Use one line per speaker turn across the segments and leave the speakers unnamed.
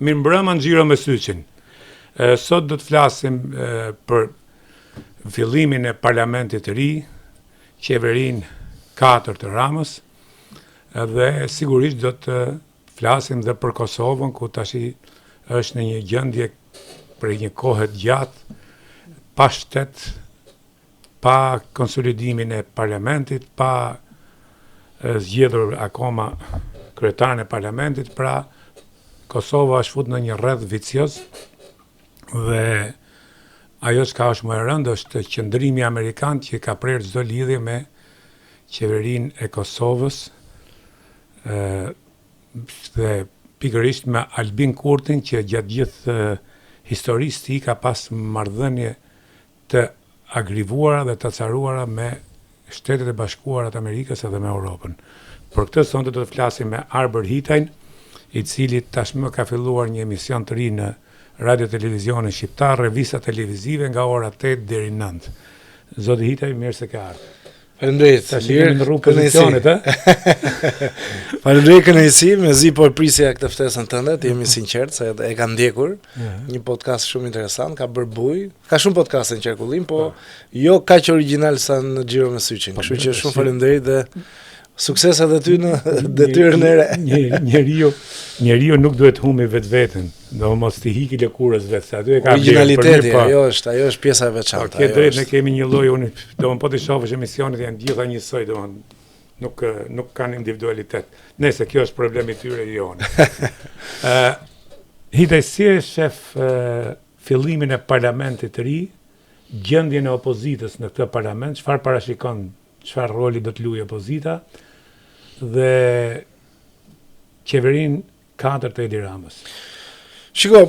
Mirëmbrëma Xhiro me Syçin. Sot do të flasim për fillimin e parlamentit të ri, qeverinë 4 të Ramës, dhe sigurisht do të flasim dhe për Kosovën, ku tash është në një gjendje për një kohë të gjatë, pa shtet, pa konsolidimin e parlamentit, pa zgjedhur akoma kryetarin e parlamentit, pra Kosova është futur në një rreth vicioz dhe ajo që ka është më e rëndë është qëndrimi amerikan që ka prerë çdo lidhje me qeverinë e Kosovës dhe pikërisht me Albin Kurtin që gjatë gjithë historisë tij ka pas marrëdhënie të agrivuara dhe të acaruara me Shtetet e Bashkuara të Amerikës edhe me Europën. Për këtë sonte do të flasim me Arber Hitajn, i cili tashmë ka filluar një emision të ri në radio televizionin shqiptar, revista televizive nga ora 8 deri 9. Zoti Hitaj, mirë se ka ardhur.
Faleminderit.
Tash jemi në rrugë pozicionit,
Faleminderit kënaqësi, mezi po prisja këtë ftesën tënde, të jemi sinqert se e kam ndjekur. Një podcast shumë interesant, ka bërë buj. Ka shumë podcaste në qarkullim, po jo kaq origjinal sa në Xhiro me Syçin. Kështu që shumë faleminderit dhe sukses edhe ty në detyrën e re.
Njeriu nuk duhet humbi vetveten, do mos të hiqë lëkurës vetë, se aty e ka
originaliteti, ajo është pjesa e veçantë.
Ke drejt, ne kemi një lloj po të shohësh emisionet janë gjitha njësoj, nuk kanë individualitet. Nëse kjo është problemi i tyre jonë. Hitaj, si e shef fillimin e parlamentit të ri, gjendjen e opozitës në këtë parlament, çfarë parashikon, çfarë roli do të luajë opozita dhe qeverinë 4 të Edi Ramës.
Shiko,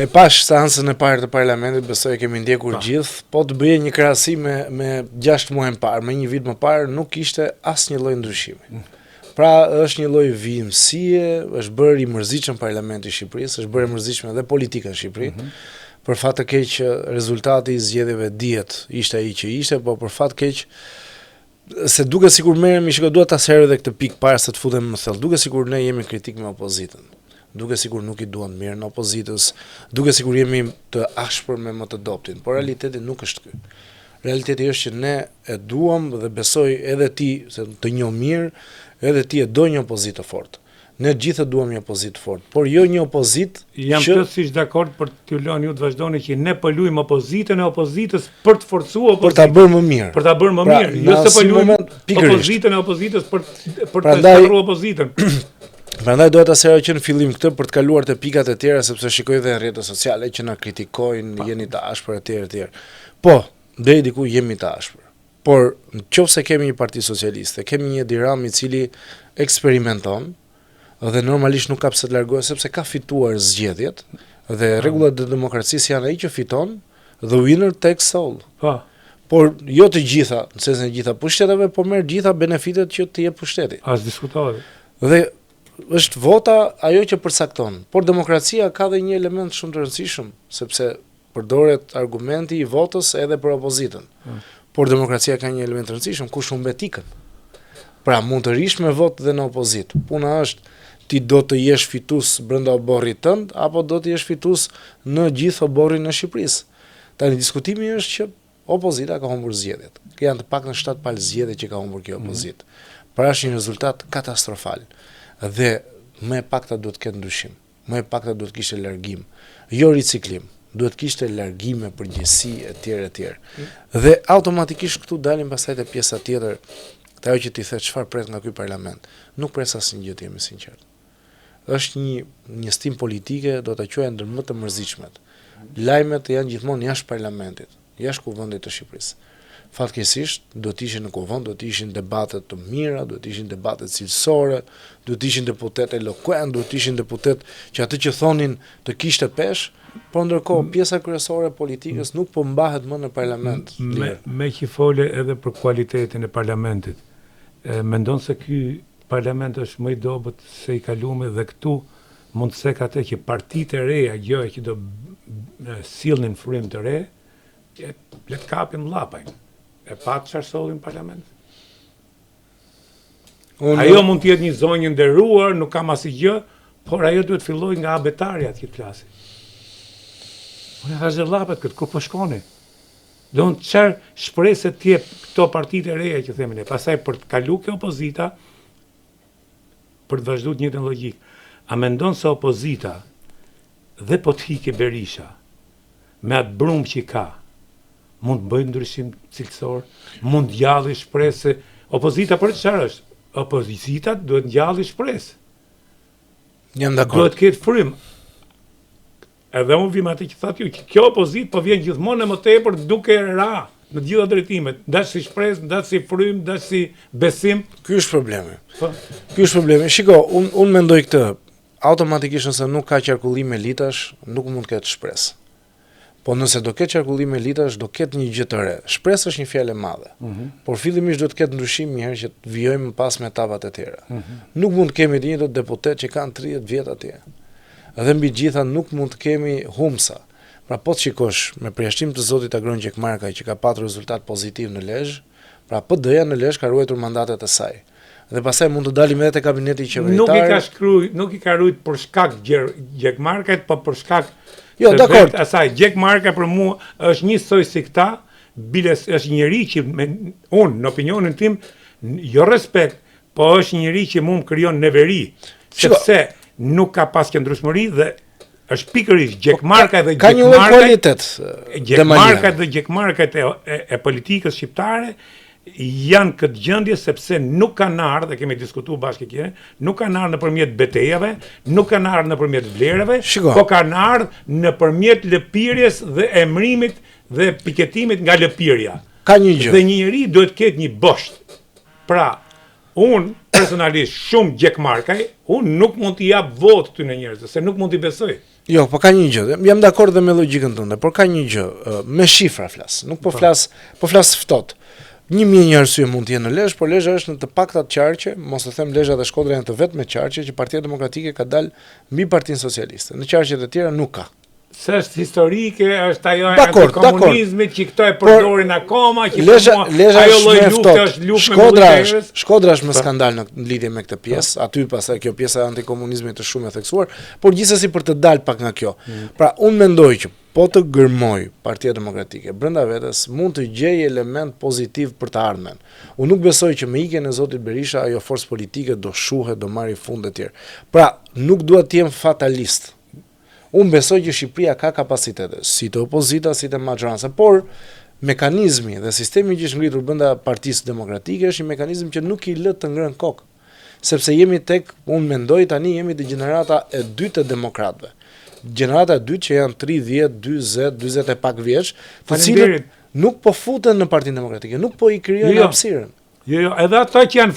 e pash seancën e parë të parlamentit, besoj e kemi ndjekur gjithë, po të bëje një krahasim me 6 muaj më parë, me një vit më parë, nuk ishte asnjë lloj ndryshimi. Pra është një lloj vijimësie, është bërë i mërzitshëm parlamenti i Shqipërisë, është bërë i mërzitshme edhe politika në Shqipëri. Për fat të keq rezultati i zgjedhjeve dihet ishte ai që ishte, po për fat keq se duke sikur merremi, shikoj dua ta serë edhe këtë pikë para se të futem më thellë. Duke sikur ne jemi kritik me opozitën. Duke sikur nuk i duan mirë në opozitës, duke sikur jemi të ashpër me më të dobtin, por realiteti nuk është ky. Realiteti është që ne e duam dhe besoj edhe ti se të njoh mirë, edhe ti e do një opozitë fortë. Ne gjithë duam një opozitë fortë, por jo një opozitë
jam plotësisht dakord për t'ju lënë ju të vazhdoni që ne po luajmë opozitën e opozitës për të forcuar
për ta bërë më mirë.
Për ta bërë më mirë, jo se po luajmë opozitën e opozitës për të shkruar opozitën.
Prandaj doja ta seroj që në fillim këtë për të kaluar te pikat e tjera, sepse shikoj edhe në rrjetet sociale që na kritikojnë, jeni të ashpër etj. Po, deri diku jemi të ashpër. Por nëse kemi një parti socialiste, kemi një Edi Ramë i cili eksperimenton dhe normalisht nuk ka pse të largohet sepse ka fituar zgjedhjet dhe rregullat e demokracisë janë ai që fiton, the winner takes all. Por jo të gjitha, në sensin e gjitha pushteteve, por merr gjitha benefitet që të jep pushteti.
As diskutohet.
Dhe është vota ajo që përcakton. Por demokracia ka dhe një element shumë të rëndësishëm, sepse përdoret argumenti i votës edhe për opozitën. Por demokracia ka një element të rëndësishëm, kush humbet ikën. Pra mund të rish me votë dhe në opozitë. Puna është ti do të jesh fitues brenda oborrit tënd apo do të jesh fitues në gjithë oborrin e Shqipërisë. Tani diskutimi është që opozita ka humbur zgjedhjet. Janë të paktën 7 palë zgjedhje që ka humbur kjo opozitë. Pra është një rezultat katastrofal. Dhe më e pakta duhet të ketë ndryshim. Më e pakta duhet të kishte largim, jo riciklim. Duhet kishte largime, përgjegjësi etj. Dhe automatikisht këtu dalim pastaj te pjesa tjetër, te ajo që ti the çfarë pret nga ky parlament. Nuk pres asnjë gjë, të jemi sinqert. Është një stim politike, do ta quaj ndër më të mërzitshmet. Lajmet janë gjithmonë jashtë parlamentit, jashtë kuvendit të Shqipërisë. Fatkeqësisht, do të ishin në kuvend, do të ishin debate të mira, do të ishin debate cilësore, do të ishin deputet eloquent, do të ishin deputet që atë që thonin të kishte pesh, por ndërkohë pjesa kryesore e politikës nuk po mbahet më në parlament.
Me që fole edhe për kualitetin e parlamentit. Mendon se ky parlament është më i dobët se i kaluam dhe këtu mund të sek atë që partitë e reja, gjëja që do sillnin frym të re, le të kapim llapajn. E pat çfarë sollin parlament. Ajo mund të jetë një zonjë nderuar, nuk kam asgjë, Por ajo duhet filloj nga abetarja të këtë klasi. Unë e thash dhe lapet këtë, ku po shkoni? Do në qërë shpresë të jep këto partitë e reja që themin e, pasaj për të kalu ke opozita, për të vazhdu të njëjtën logjikë. A mendon se opozita dhe po të hike Berisha me atë brumë që ka, mund të bëjë ndryshim cilësor, mund të jalli shpresë, opozita për çfarë është? Opozita duhet ngjalli shpresë.
Jam dakord.
Duhet ketë frym. Edhe unë vim atë që thatë ju, që kjo opozitë po vjen gjithmonë e më tepër duke ra në gjitha drejtimet, dash si shpresë, dash si frym, dash si besim.
Ky është problemi. Ky është problemi. Shiko, unë mendoj këtë, automatikisht nëse nuk ka qarkullim elitash, nuk mund të ketë shpresë. Po nëse do ketë qarkullim elitash, do ketë një gjë të re. Shpresë është një fjalë e madhe. Por fillimisht do të ketë ndryshim një herë që të vijojmë pas me etapat e tjera. Nuk mund të kemi të njëjtët deputet që kanë 30 vjet atje. Dhe mbi gjitha nuk mund të kemi humsa. Pra po të shikosh me përjashtim të zotit Agron Gjekmarkaj që ka patur rezultat pozitiv në Lezhë, pra PD-ja në Lezhë ka ruajtur mandatet e saj. Dhe pastaj mund të dalim edhe te kabineti qeveritar.
Nuk i ka ruajtur për shkak Gjekmarkajt, po për shkak
dakord.
Asaj Gjekmarka për mua është një soi si këta, bile është njëri që unë në opinionin tim jo respekt, po është njëri që mua më krijon neveri, sepse nuk ka pas qëndrueshmëri dhe është pikërisht Gjekmarka dhe Gjekmarkajt e politikës shqiptare janë këtë gjendje sepse nuk kanë ardhur, dhe kemi diskutuar bashkë kjo, nuk kanë ardhur nëpërmjet betejave, nuk kanë ardhur nëpërmjet vlerave, po kanë ardhur nëpërmjet lëpirjes dhe emërimit dhe piketimit nga lëpirja.
Ka një gjë.
Dhe një njeri duhet të ketë një bosht. Pra, unë personalisht shumë Gjekmarkaj, unë nuk mund t'i jap votë këtyre njerëzve, se nuk mund t'i besoj.
Jo, po ka një gjë. Jam dakord dhe me logjikën tënde, por ka një gjë, me shifra flas. Nuk po flas ftohtë. 1000 arsye mund të jenë në Lezhë, por Lezhë është në të paktat qarqe, mos e them Lezhë dhe Shkodra janë të vetme qarqe që Partia Demokratike ka dalë mbi Partinë Socialiste. Në qarqet e tjera nuk ka.
Se është historike, është ajo e komunizmit që këto e përdorin akoma, që
ajo lloj
lufte është luftë me militerët.
Shkodra është më skandal në lidhje me këtë pjesë, aty pastaj kjo pjesa e antikomunizmit është shumë e theksuar, por gjithsesi për të dalë pak nga kjo. Pra unë mendoj që po të gërmoj Partia Demokratike brenda vetes mund të gjejë element pozitiv për të ardhmen. Unë nuk besoj që me ikjen e zotit Berisha ajo forcë politike do shuhet, do marrë fund etj. Pra, nuk dua të jem fatalist. Unë besoj që Shqipëria ka kapacitete, si të opozita, si të majoranca, por mekanizmi dhe sistemi që është ngritur brenda Partisë Demokratike është një mekanizëm që nuk i lë të ngrën kokë. Sepse jemi tek, unë mendoj tani jemi te gjenerata e dytë e demokratëve. Gjenerata e dytë që janë 30, 40, 40 e pak vjeç, të cilët nuk po futen në Partinë Demokratike, nuk po i krijojnë hapësirën.
Jo, edhe ata që janë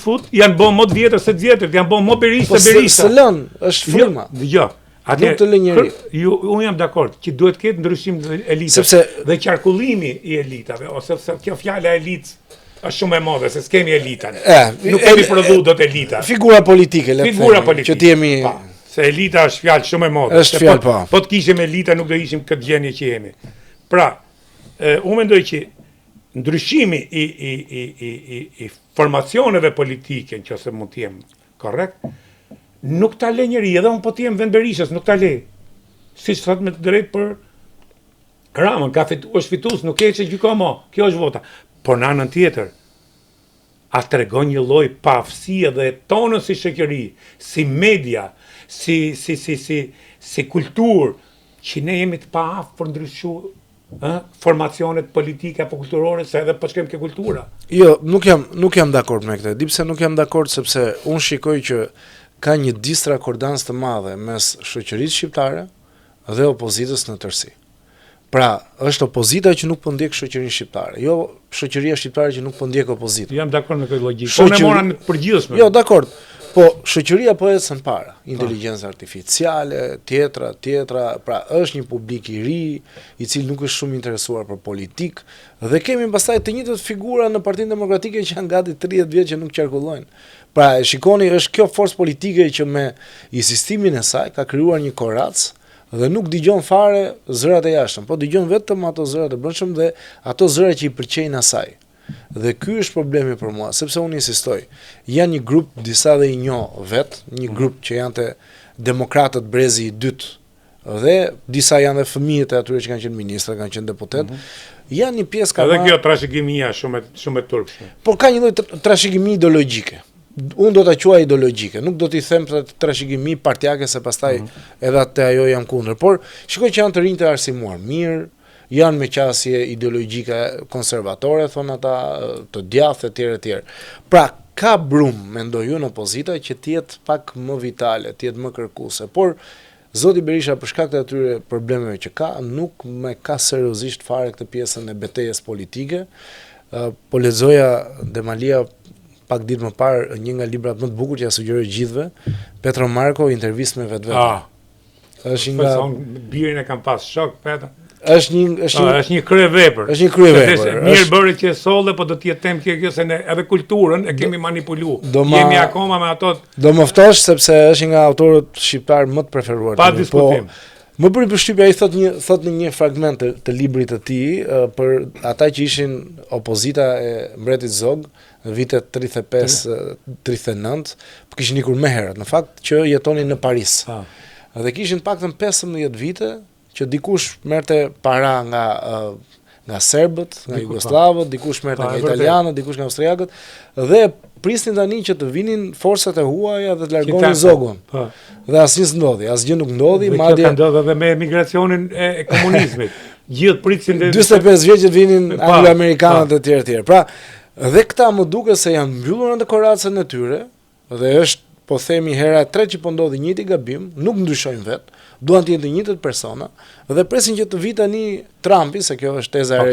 bën më të vjetër se të vjetër, janë bën më Berisha se Berisha.
Po lën, është fryma.
Jo.
Nuk të lë njëri.
Unë jam dakord që duhet të ketë ndryshim të elitave dhe qarkullimi i elitave, ose kjo fjala elitë është shumë e madhe, se s'kemi elitën. Nuk kemi prodhu dot elita.
Figura politike, le të themi, që t'jemi
se elita është fjalë shumë e madhe.
Është fjalë po.
Po të kishim elita nuk do ishim këtë gjendje që jemi. Pra, unë mendoj që ndryshimi i formacioneve politike, nëse mund të jem korrekt, nuk ta le njëri, edhe unë po t'jem vend Berishës, nuk ta le. Si që thot me të drejt për Ramën, është fitus, nuk e që gjyko mo, kjo është vota. Por në anën tjetër, a të regon një loj pafësia dhe tonën si shoqëri, si media, si kulturë, që ne jemi të paaftë për ndryshu formacionet politike apo kulturore, se edhe po shkem ke kultura.
Jo, nuk jam dakord me këtë. Dipse nuk jam dakord sepse unë shikoj që ka një disakordans të madhe mes shoqërisë shqiptare dhe opozitës në tërësi. Pra, është opozita që nuk po ndjek shoqërinë shqiptare, jo shoqëria shqiptare që nuk po ndjek opozitën.
Jam dakord me këtë logjikë. Po ne mora në përgjithshme.
Jo, dakord. Po shoqëria po ecën para, inteligjenca artificiale, tjetra, pra është një publik i ri, i cili nuk është shumë interesuar për politik, dhe kemi pastaj të njëjtat figura në Partinë Demokratike që janë gati 30 vjet që nuk qarkullojnë. Pra, shikoni, është kjo forcë politike që me insistimin e saj ka krijuar një korac dhe nuk dëgjon fare zërat e jashtëm, po dëgjon vetëm ato zërat e brendshëm dhe ato zëra që i pëlqejnë asaj. Dhe ky është problemi për mua, sepse unë insistoj. Janë një grup disa dhe i njoh vet, një grup që janë te demokratët brezi i dytë dhe disa janë dhe fëmijët e atyre që kanë qenë ministra, kanë qenë deputet, janë një pjesë ka
Edhe kjo trashëgimia shumë e turpshme.
por ka një lloj trashëgimi ideologjike. Unë do ta quaj ideologjike, nuk do t'i them trashëgimi partjake se pastaj edhe atë ajo jam kundër, por shikoj që janë të rinj të arsimuar mirë, janë me qasje ideologjike konservatore, thonë ata, të djathtë etj. Pra, ka brum, mendoj unë, opozita që t'jetë pak më vitale, t'jetë më kërkuese, por Zoti Berisha për shkak të atyre problemeve që ka, nuk me ka seriozisht fare këtë pjesën e betejës politike. Po lexoja Demalia pak ditë më parë një nga librat më të bukur që ja sugjeroj gjithëve, Petro Marko, intervistë me vetvete. Është nga
birin e kam pas shok, Petra.
Është
një kryevepër.
Është një kryevepër.
Mirë bëri që e solle, po do të jetë temë kjo se ne edhe kulturën e kemi manipuluar. Jemi akoma me ato.
Do më ftosh sepse është nga autorët shqiptar më të preferuar.
Pa diskutim.
Më bëri përshtypje ai thot në një fragment të librit të tij për ata që ishin opozita e mbretit Zog në vitet 35-39, po kishin ikur më herët, në fakt që jetonin në Paris. Dhe kishin paktën 15 vite që dikush merrte para nga serbët, nga jugosllavët, dikush merrte nga italianët, dikush nga austriakët dhe prisnin tani që të vinin forcat e huaja dhe të largonin Zogun. Dhe asnjë s'ndodhi, asgjë nuk ndodhi,
madje ka ndodhur edhe me emigracionin e komunizmit. Gjithë pritsin
45 vjeç që vinin anglo-amerikanët etj. Pra, dhe këta më duket se janë mbyllur në dekoracën e tyre dhe është, po themi, hera e tretë që po ndodhi njëjti gabim, nuk ndryshojnë vetë, duan të jenë të njëjtët persona dhe presin që të vi tani Trumpi, se kjo është teza e re.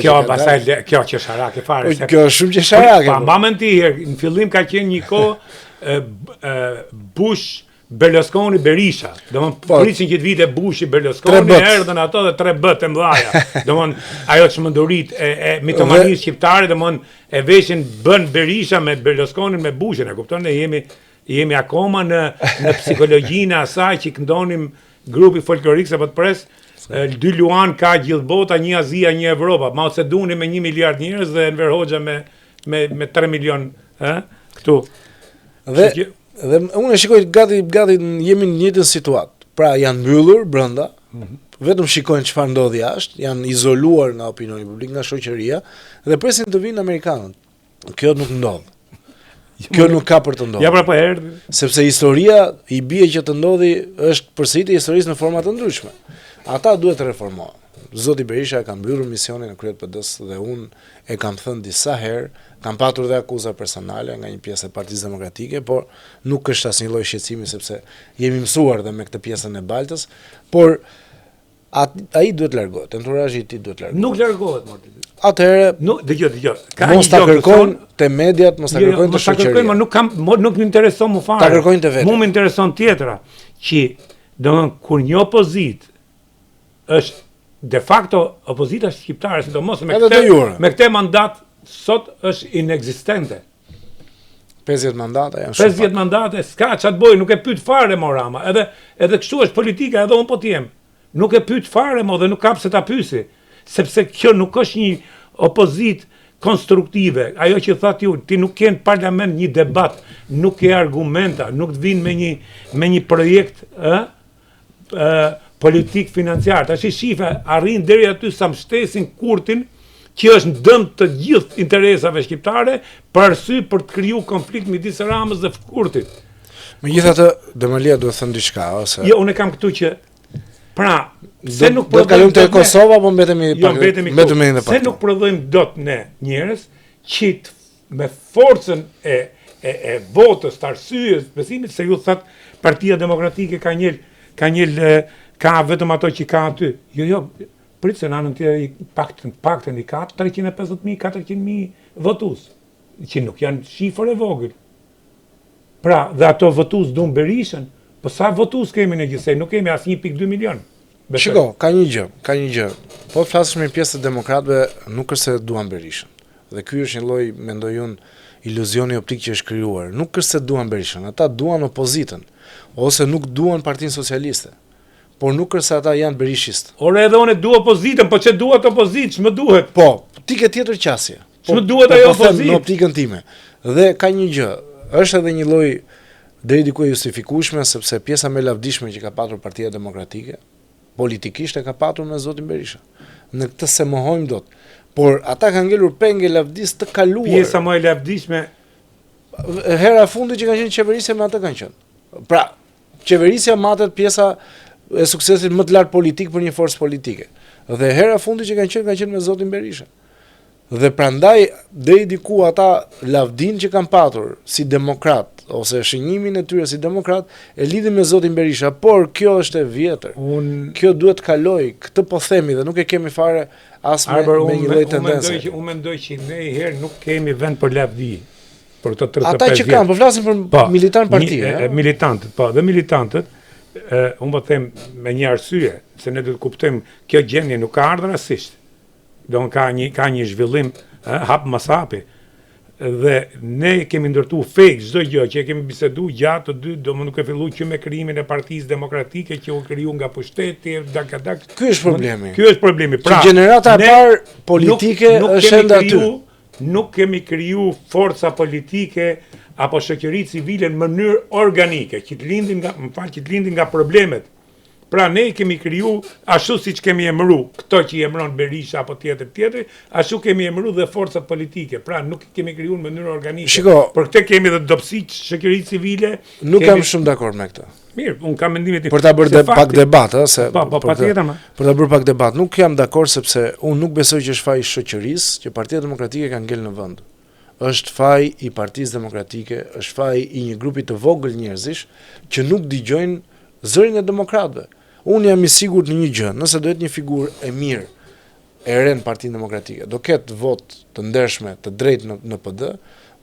Kjo qesharake fare.
Kjo është shumë qesharake.
Pa mbamen ti, në fillim ka qenë një kohë Bush Berlusconi Berisha. Domthon prisin që të vite Bushi Berlusconi, erdhën ato dhe 3 B të mëdha. Domthon ajo çmendurit e mitomanisë shqiptare, domthon e veshin bën Berisha me Berlusconin me Bushin, e kupton? Ne jemi akoma në psikologjinë e asaj që këndonim grupi folklorik se po të pres, 2 Luan ka gjithë bota, 1 Azia, 1 Evropa. Mao Zedongi me 1 miliard njerëz dhe Enver Hoxha me 3 milion, këtu.
Dhe unë shikoj gati jemi në njëjtën situatë. Pra janë mbyllur brenda, vetëm shikojnë çfarë ndodh jashtë, janë izoluar nga opinioni publik, nga shoqëria dhe presin të vinë amerikanët. Kjo nuk ndodh. Kjo nuk ka për të ndodhur.
Ja pra po erdhi.
Sepse historia i bie që të ndodhi është përsëritje e historisë në forma të ndryshme. Ata duhet të reformohen. Zoti Berisha ka mbyllur misionin e kryet PD-s dhe unë e kam thënë disa herë, kam patur dhe akuza personale nga një pjesë e Partisë Demokratike, por nuk është asnjë lloj shqetësimi sepse jemi mësuar dhe me këtë pjesën e Baltës, por ai duhet largohet, enturazhi i tij duhet largohet.
Nuk largohet, Martin.
Atëherë,
dëgjoj.
Mos ta kërkojnë te mediat, mos ta kërkojnë te shoqëria.
Nuk më intereson më fare.
Ta kërkojnë te vetë.
Mu më intereson tjetra, që domthon kur një opozit është de facto opozita shqiptare, sidomos me këtë mandat sot është inekzistente.
50 mandate janë shumë.
50 mandate, s'ka çat bëj, nuk e pyet fare Morama. Edhe kështu është politika, edhe unë po t'jem. Nuk e pyet fare dhe nuk ka pse ta pyesi, sepse kjo nuk është një opozit konstruktive. Ajo që thatë ju, ti nuk ke në parlament një debat, nuk ke argumenta, nuk të vinë me një projekt politik financiar. Tash shife arrin deri aty sa mbështesin Kurtin, që është në dëm të gjithë interesave shqiptare, për arsye për të kriju konflikt midis Ramës dhe Kurtit.
Megjithatë, Demalia duhet thënë diçka ose.
Jo, unë kam këtu që pra, se nuk
do të kalojmë te Kosova apo mbetemi
se nuk prodhojmë dot ne njerëz që me forcën e votës, të arsyes, besimit se ju thatë Partia Demokratike ka vetëm ato që ka aty. Jo, pritë se në anën tjerë paktën i ka 350.000, 400.000 votus, që nuk janë shifër e vogël. Pra, dhe ato votus duan Berishën, po sa votus kemi në gjithsej, nuk kemi as 1.2 milion.
Shiko, ka një gjë. Po të flasësh me pjesë të demokratëve, nuk është se duan Berishën. Dhe ky është një lloj, mendoj unë, iluzioni optik që është krijuar. Nuk është se duan Berishën, ata duan opozitën, ose nuk duan Partinë Socialiste. Por nuk është se ata janë berishistë.
Ore edhe unë dua opozitën, po që duhet opozitë, ç'më duhet?
Po, ti ke tjetër qasje.
Ç'më duhet ajo opozitë?
Në optikën time. Dhe ka një gjë, është edhe një lloj deri diku e justifikueshme, sepse pjesa më e lavdishme që ka patur Partia Demokratike politikisht e ka patur me zotin Berisha. Në këtë se mohojmë dot. Por ata kanë ngelur penge lavdis të kaluar.
Pjesa më e lavdishme
hera e fundit që kanë qenë qeverisja me atë kanë qenë. Pra, qeverisja matet pjesa e suksesit më të lartë politik për një forcë politike. Dhe hera e fundit që kanë qenë me zotin Berisha. Dhe prandaj deri diku ata lavdin që kanë patur si demokrat ose shënjimin e tyre si demokrat e lidhin me zotin Berisha, por kjo është e vjetër. Kjo duhet të kaloj, këtë po themi dhe nuk e kemi fare as me një lloj tendence.
Unë mendoj që ne herë nuk kemi vend për lavdi. Për të 35
ata që kanë, po flasin për militant partie,
militantët, po, dhe militantët, unë po them me një arsye, se ne do të kuptojmë kjo gjendje nuk ka ardhur rastisht. Do ka një zhvillim hap mas hapi. Dhe ne kemi ndërtu fake çdo gjë që kemi bisedu gjatë të dy, do më nuk e fillu që me krijimin e Partisë Demokratike që u kriju nga pushteti, dak.
Ky është problemi.
Ky është problemi. Pra,
gjenerata e parë politike është ende aty.
Nuk kemi kriju forca politike apo shoqëri civile në mënyrë organike, që të lindin nga problemet. Pra ne kemi kriju ashtu siç kemi emëru këto që i emëron Berisha apo tjetër, ashtu kemi emëru dhe forcat politike. Pra nuk kemi kriju në mënyrë organike.
Shiko,
për këtë kemi dhe dobësi shoqëri civile.
Nuk jam shumë dakord me këtë.
Mirë, unë kam mendimin tim.
Për ta bërë pak debat, se
patjetër.
Për ta bërë pak debat, nuk jam dakord sepse unë nuk besoj që është faj i shoqërisë që Partia Demokratike ka ngel në vend. Është faj i Partisë Demokratike, është faj i një grupi të vogël njerëzish që nuk dëgjojnë zërin e demokratëve. Unë jam i sigurt në një gjë, nëse do jetë një figurë e mirë e rënë Partinë Demokratike, do ketë votë të ndershme, të drejtë në PD,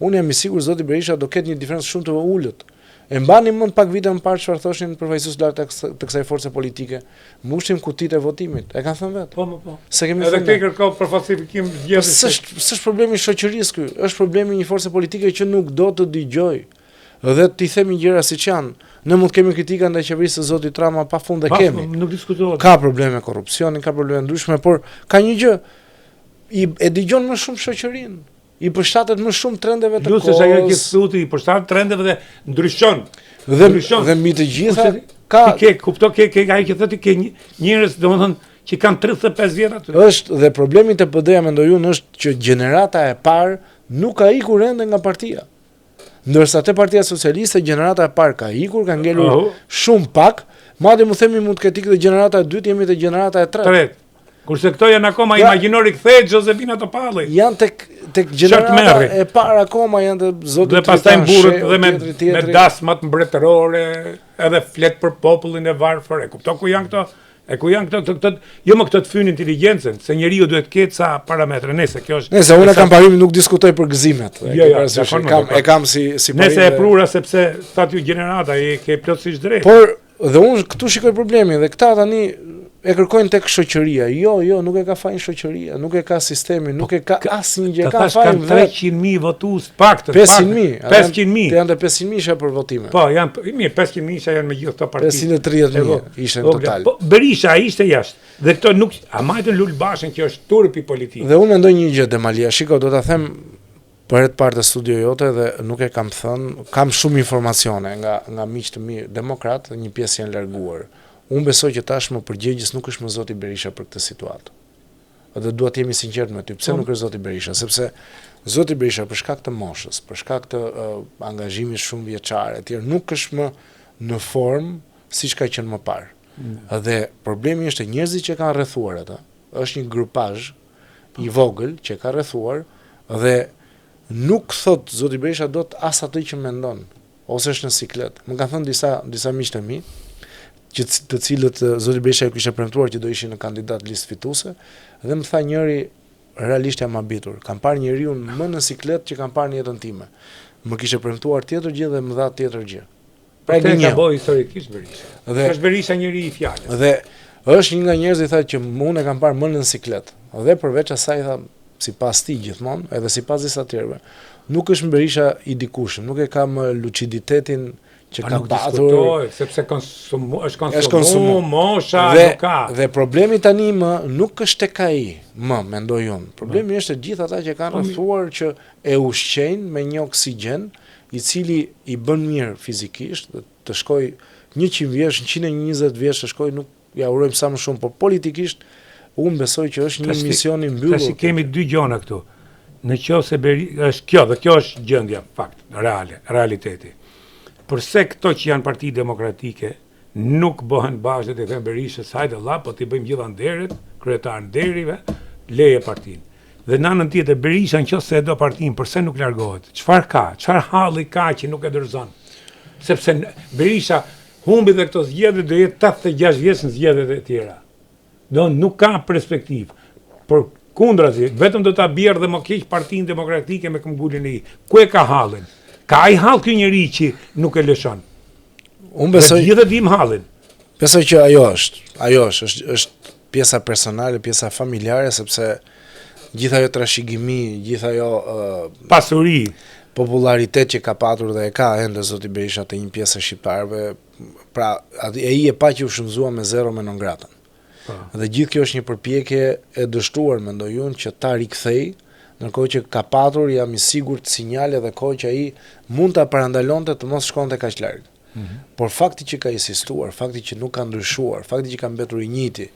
unë jam i sigurt zoti Berisha do ketë një diferencë shumë të ulët. E mbani mend pak vite më parë çfarë thoshin përfaqësues lartë të kësaj force politike, mbushim kutitë e votimit. E kanë thënë vetë.
Po.
Se kemi
edhe këtë kërkoj për falsifikim gjithë.
S'është problemi i shoqërisë ky, është problemi i një force politike që nuk do të dëgjoj. Dhe ti themi gjëra siç janë. Ne mund të kemi kritika ndaj qeverisë së zotit Rama pafund, kemi.
Nuk diskutohet.
Ka probleme korrupsioni, ka probleme ndryshme, por ka një gjë e dëgjon më shumë shoqërinë. I përshtatet më shumë trendeve të kohës.
Luçi sa ajo që thotë i përshtatet trendeve dhe ndryshon.
Dhe mbi të gjitha
ke ai që thotë ke njerëz, domethënë, që kanë 35 vjet aty.
Është dhe problemi te PD-ja mendoj unë është që gjenerata e parë nuk ka ikur ende nga partia. Ndërsa te Partia Socialiste gjenerata e parë ka ikur, ka ngelur shumë pak, madje mu themi mund të ketë ikë gjenerata e dytë, jemi te gjenerata e tretë.
Kurse këto janë akoma imagjinori kthehet Josefina Topalli.
Janë tek gjenerata e parë akoma janë te zoti.
Dhe pastaj burrët dhe me dasmat mbretërore, edhe flet për popullin e varfër. E kupton ku janë këto? Jo më këto të fynë inteligjencën, se njeriu duhet ketë sa parametra. Nëse kjo është.
Nëse unë kam parimin nuk diskutoj për gëzimet.
E
kam si parim.
Nëse e prura sepse thatë ju gjenerata e ke plotësisht drejt.
Por dhe unë këtu shikoj problemin dhe këta tani e kërkojnë tek shoqëria. Jo, nuk e ka fajin shoqëria, nuk e ka sistemi, nuk e ka asnjë gjë, ka fajin vetë
300.000 votues paktën.
500.000.
500.000.
Janë të 500.000 isha për votime.
Po, janë mirë, 500.000 janë me gjithë këto parti.
530.000 ishte në total.
Po Berisha ishte jashtë. Dhe këto nuk majtën Lulbashën që është turpi politik.
Dhe unë mendoj një gjë Demalia, shiko, do ta them për herë të parë të studio jote dhe nuk e kam thënë, kam shumë informacione nga miq të mirë demokrat, një pjesë janë larguar. Unë besoj që tashmë përgjegjës nuk është më zoti Berisha për këtë situatë. Dhe dua të jemi sinqert me ty. Pse nuk është zoti Berisha? Sepse zoti Berisha për shkak të moshës, për shkak të angazhimit shumë vjeçar etj, nuk është më në formë siç ka qenë më parë. Dhe problemi është njerëzit që kanë rrethuar atë. Është një grupazh i vogël që ka rrethuar dhe nuk thot zoti Berisha dot as atë që mendon, ose është në siklet. Më kanë thënë disa miq të mi, të cilët zoti Berisha kishte premtuar që do ishin në kandidat listë fituese, dhe më tha njëri realisht jam habitur. Kam parë njeriu më në siklet që kam parë në jetën time. Më kishte premtuar tjetër gjë dhe më dha tjetër gjë.
Pra e ka bëj historikisht Berisha. Është Berisha njëri i fjalës.
Dhe është një nga njerëzit që unë e kam parë më në siklet. Dhe përveç asaj tha, sipas tij gjithmonë, edhe sipas disa tjerëve, nuk është Berisha i dikushëm, nuk e ka më luciditetin që ka patur,
sepse është konsumu, mosha, nuk ka.
Dhe problemi tani nuk është tek ai, mendoj unë. Problemi është të gjithë ata që kanë rrethuar që e ushqejnë me një oksigjen i cili i bën mirë fizikisht, të shkoj 100 vjeç, 120 vjeç të shkoj, nuk ja urojmë sa më shumë, por politikisht unë besoj që është një mision i mbyllur.
Tash kemi dy gjona këtu. Në qoftë se është kjo, dhe kjo është gjendja fakt, realiteti. Përse këto që janë parti demokratike nuk bëhen bashkë të thënë Berishës, hajde vlla, po t'i bëjmë gjitha nderit, kryetar nderive, leje partinë. Dhe në anën tjetër Berisha nëse e do partinë, përse nuk largohet? Çfarë ka? Çfarë halli ka që nuk e dorëzon? Sepse Berisha humbi dhe këto zgjedhje do jetë 86 vjeç në zgjedhjet e tjera. Do nuk ka perspektivë. Por kundrazi, vetëm do ta bjerë dhe më keq partinë demokratike me këmbgulin e i. Ku e ka hallin? Ka ai hall ky njeri që nuk e lëshon.
Unë besoj
gjithë dim hallin.
Besoj që ajo është pjesa personale, pjesa familjare, sepse gjithë ajo trashëgimi, gjithë ajo
pasuri,
popularitet që ka patur dhe e ka ende zoti Berisha te një pjesë e shqiptarëve, pra ai e pa që u shëmzua me zero me non gratën. Dhe gjithë kjo është një përpjekje e dështuar, mendoj unë, që ta rikthej, ndërkohë që ka patur, jam i sigurt, sinjale dhe kohë që ai mund ta parandalonte të mos shkonte kaq larg. Por fakti që ka insistuar, fakti që nuk ka ndryshuar, fakti që ka mbetur i njëjti,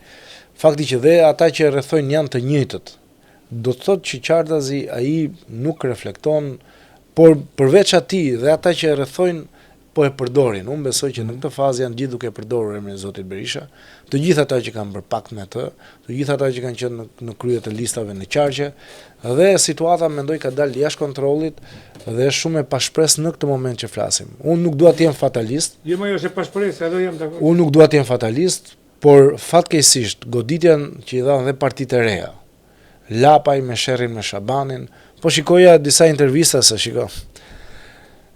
fakti që dhe ata që e rrethojnë janë të njëjtët, do të thotë që qartazi ai nuk reflekton, por përveç atij dhe ata që e rrethojnë po e përdorin. Unë besoj që në këtë fazë janë gjithë duke përdorur emrin e zotit Berisha, të gjithë ata që kanë bërë pakt me të, të gjithë ata që kanë qenë në krye të listave në qarqe, dhe situata mendoj ka dalë jashtë kontrollit dhe është shumë e pashpresë në këtë moment që flasim. Unë nuk dua të jem fatalist.
Jo, më është e pashpresë, edhe jam dakord.
Unë nuk dua të jem fatalist, por fatkeqësisht goditjen që i dhanë dhe partitë e reja, Lapaj me sherrin me Shabanin, po shikoja disa intervista se shiko.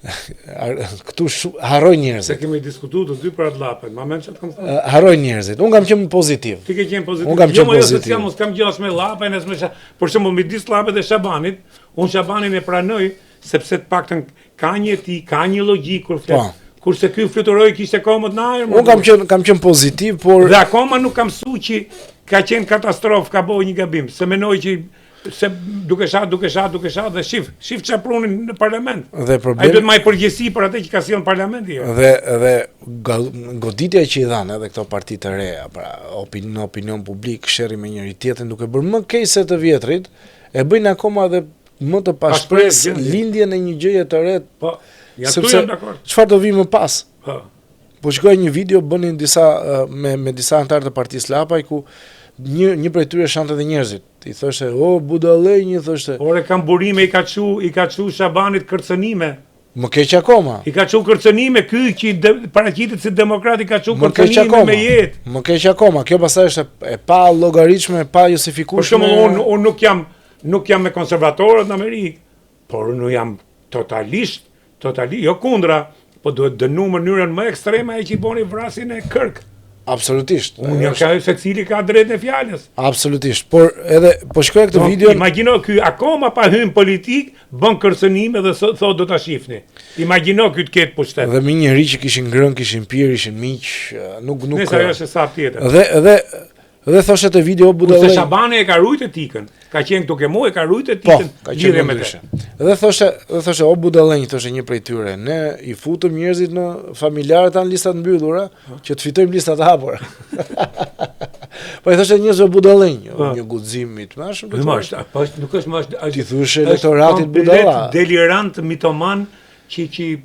Këtu harroj njerëzit.
Se kemi diskutuar të dy për atë Lapaj, ma mend çfarë kam thënë.
Harroj njerëzit. Unë kam qenë pozitiv.
Ti ke qenë pozitiv.
Unë kam qenë pozitiv.
Jo, mos kam gjallë me Lapajn, as me për shembull midis Lapajt dhe Shabanit, unë Shabanin e pranoj sepse të paktën ka një etikë, ka një logjikë kur flet. Kurse ky fluturoi kishte komod në ajër.
Unë kam qenë pozitiv, por
dhe akoma nuk kam mësuar që ka qenë katastrofë, ka bëu një gabim. Se mendoj që se duke shat dhe shif çfarë prunin në parlament.
Dhe problemi
ai do të marrë përgjegjësi për atë që ka sjellë në parlamenti.
Dhe goditja që i dhanë edhe këto parti të reja, pra në opinion publik, sherri me njëri tjetrin duke bërë më keq se të vjetrit, e bëjnë akoma edhe më të pashpresë lindjen e një gjëje të re.
Po, ja tu jam dakord.
Çfarë do vi më pas?
Po
shkoj një video bënin disa me disa anëtarë të partisë Lapaj ku një prej tyre shante dhe njerëzit. I thoshte, "O budallënj", thoshte.
Ore kam burime i ka çu Shabanit kërcënime.
Më keq akoma.
I ka çu kërcënime ky që paraqitet si demokrat i ka çu kërcënime me jetë.
Më keq akoma. Kjo pastaj është e pa llogaritshme, e pa justifikueshme.
Për shembull, unë nuk jam me konservatorët në Amerikë, por unë jam totalisht, jo kundra, po duhet dënu mënyrën më ekstreme ai që boni vrasin e Kërk.
Absolutisht.
Unë jam ka secili ka drejtën e fjalës.
Absolutisht. Por edhe po shkoj këtë video.
Imagjino ky akoma pa hyrë politik bën kërcënime dhe thotë do ta shihni. Imagjino ky të ketë pushtet.
Dhe me njerëz që kishin ngrënë, kishin pirë, ishin miq, nuk.
Nëse ajo është sa tjetër.
Dhe thoshte te video budallëj.
Se Shabani e ka ruajtur etikën. Ka qenë këtu ke mua e ka ruajtur etikën.
Lidhje me të. Dhe thoshte o budallëj, thoshte një prej tyre, ne i futëm njerëzit në familjarët tan listat mbyllura që të fitojmë listat e hapura. Po i thoshte njerëz o budallëj, një guxim i të mashëm.
Po nuk është më
ti thosh elektoratit budalla.
Delirant mitoman që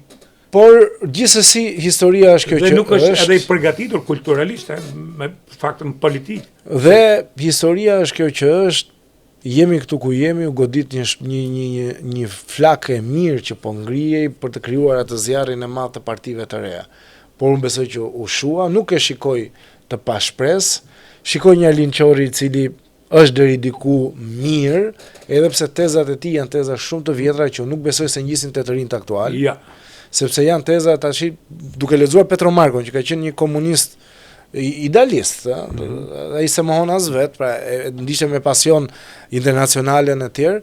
por gjithsesi historia është kjo që
nuk është edhe i përgatitur kulturalisht me faktën politik.
Dhe historia është kjo që është jemi këtu ku jemi, u godit një flakë e mirë që po ngrihej për të krijuar atë zjarrin e madh të partive të reja. Por unë besoj që u shua, nuk e shikoj të pashpresë, shikoj një Arlin Qori i cili është deri diku mirë, edhe pse tezat e tij janë teza shumë të vjetra që nuk besoj se ngjisin te të rinjt aktual.
Ja.
Sepse janë teza tash duke lexuar Petromarkon që ka qenë një komunist idealist, ai se mohon as vet, pra ndiqte me pasion internacionalen e tjerë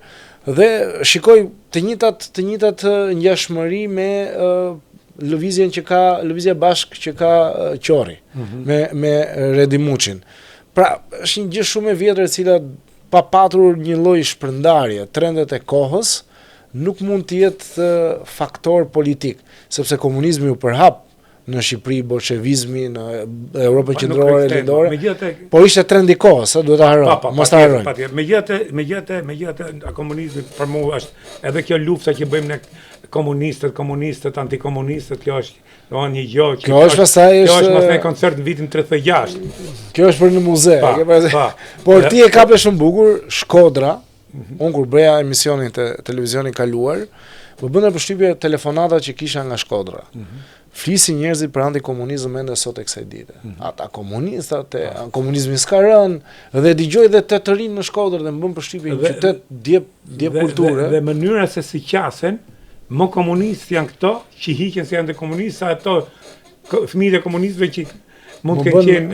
dhe shikoj të njëjtat ngjashmëri me lëvizjen që ka lëvizja bashk që ka Qori me Redi Muçin. Pra është një gjë shumë e vjetër e cila pa patur një lloj shpërndarje, trendet e kohës nuk mund të jetë faktor politik, sepse komunizmi u përhap në Shqipëri, bolshevizmi, në Europën qendrore, lindore, por ishte trend i kohës, duhet ta harrojmë, mos ta harrojmë.
Megjithatë komunizmi për mua është edhe kjo lufta që bëjmë ne komunistët, antikomunistët, kjo është një gjë që
kjo është
mos në koncert në vitin 36.
Kjo është për në muze. Por ti e kape shumë bukur Shkodra. Unë kur bëja emisionin të televizionit kaluar, më bënda përshtypje telefonata që kisha nga Shkodra. Flisin njerëzit për antikomunizëm ende sot e kësaj dite. Ata komunistat, komunizmi s'ka rënë, dhe dëgjoj dhe të rinë në Shkodër dhe më bën përshtypje një qytet djep kulturë.
Dhe mënyra se si qasen, më komunistë janë këto që hiqen se janë të komunistë, sa ato fëmijët e komunistëve që mund të kenë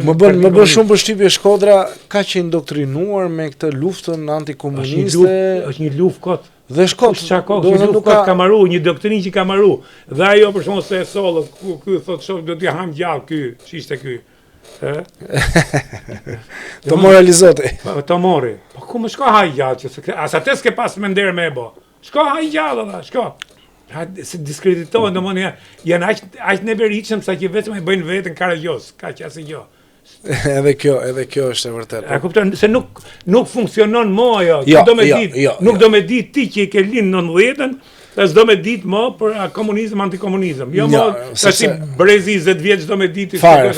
më bën shumë përshtypje Shkodra ka që indoktrinuar me këtë luftën antikomuniste.
Është një luftë kot.
Dhe shkot.
Do të nuk ka marru, një doktrinë që ka marru. Dhe ajo për shkak se e sollët, ky thotë shoh do t'i ham gjallë ky, ç'ishte ky.
Të moralizote.
Të mori. Po ku më shko haj gjallë që as atë s'ke pas më nder me e bo. Shko haj gjallë dha, shko. Se diskreditohen domosdoshmë janë aq neveritshëm sa që vetëm e bëjnë veten karagjos, kaq asnjë gjë.
Edhe kjo është e vërtetë.
A kupton se nuk funksionon më ajo. Nuk do me ditë ti që i ke lind në 90-ën, s'do me ditë më për komunizëm, antikomunizëm. Jo më tash brezi 20 vjeç do me ditë
fare.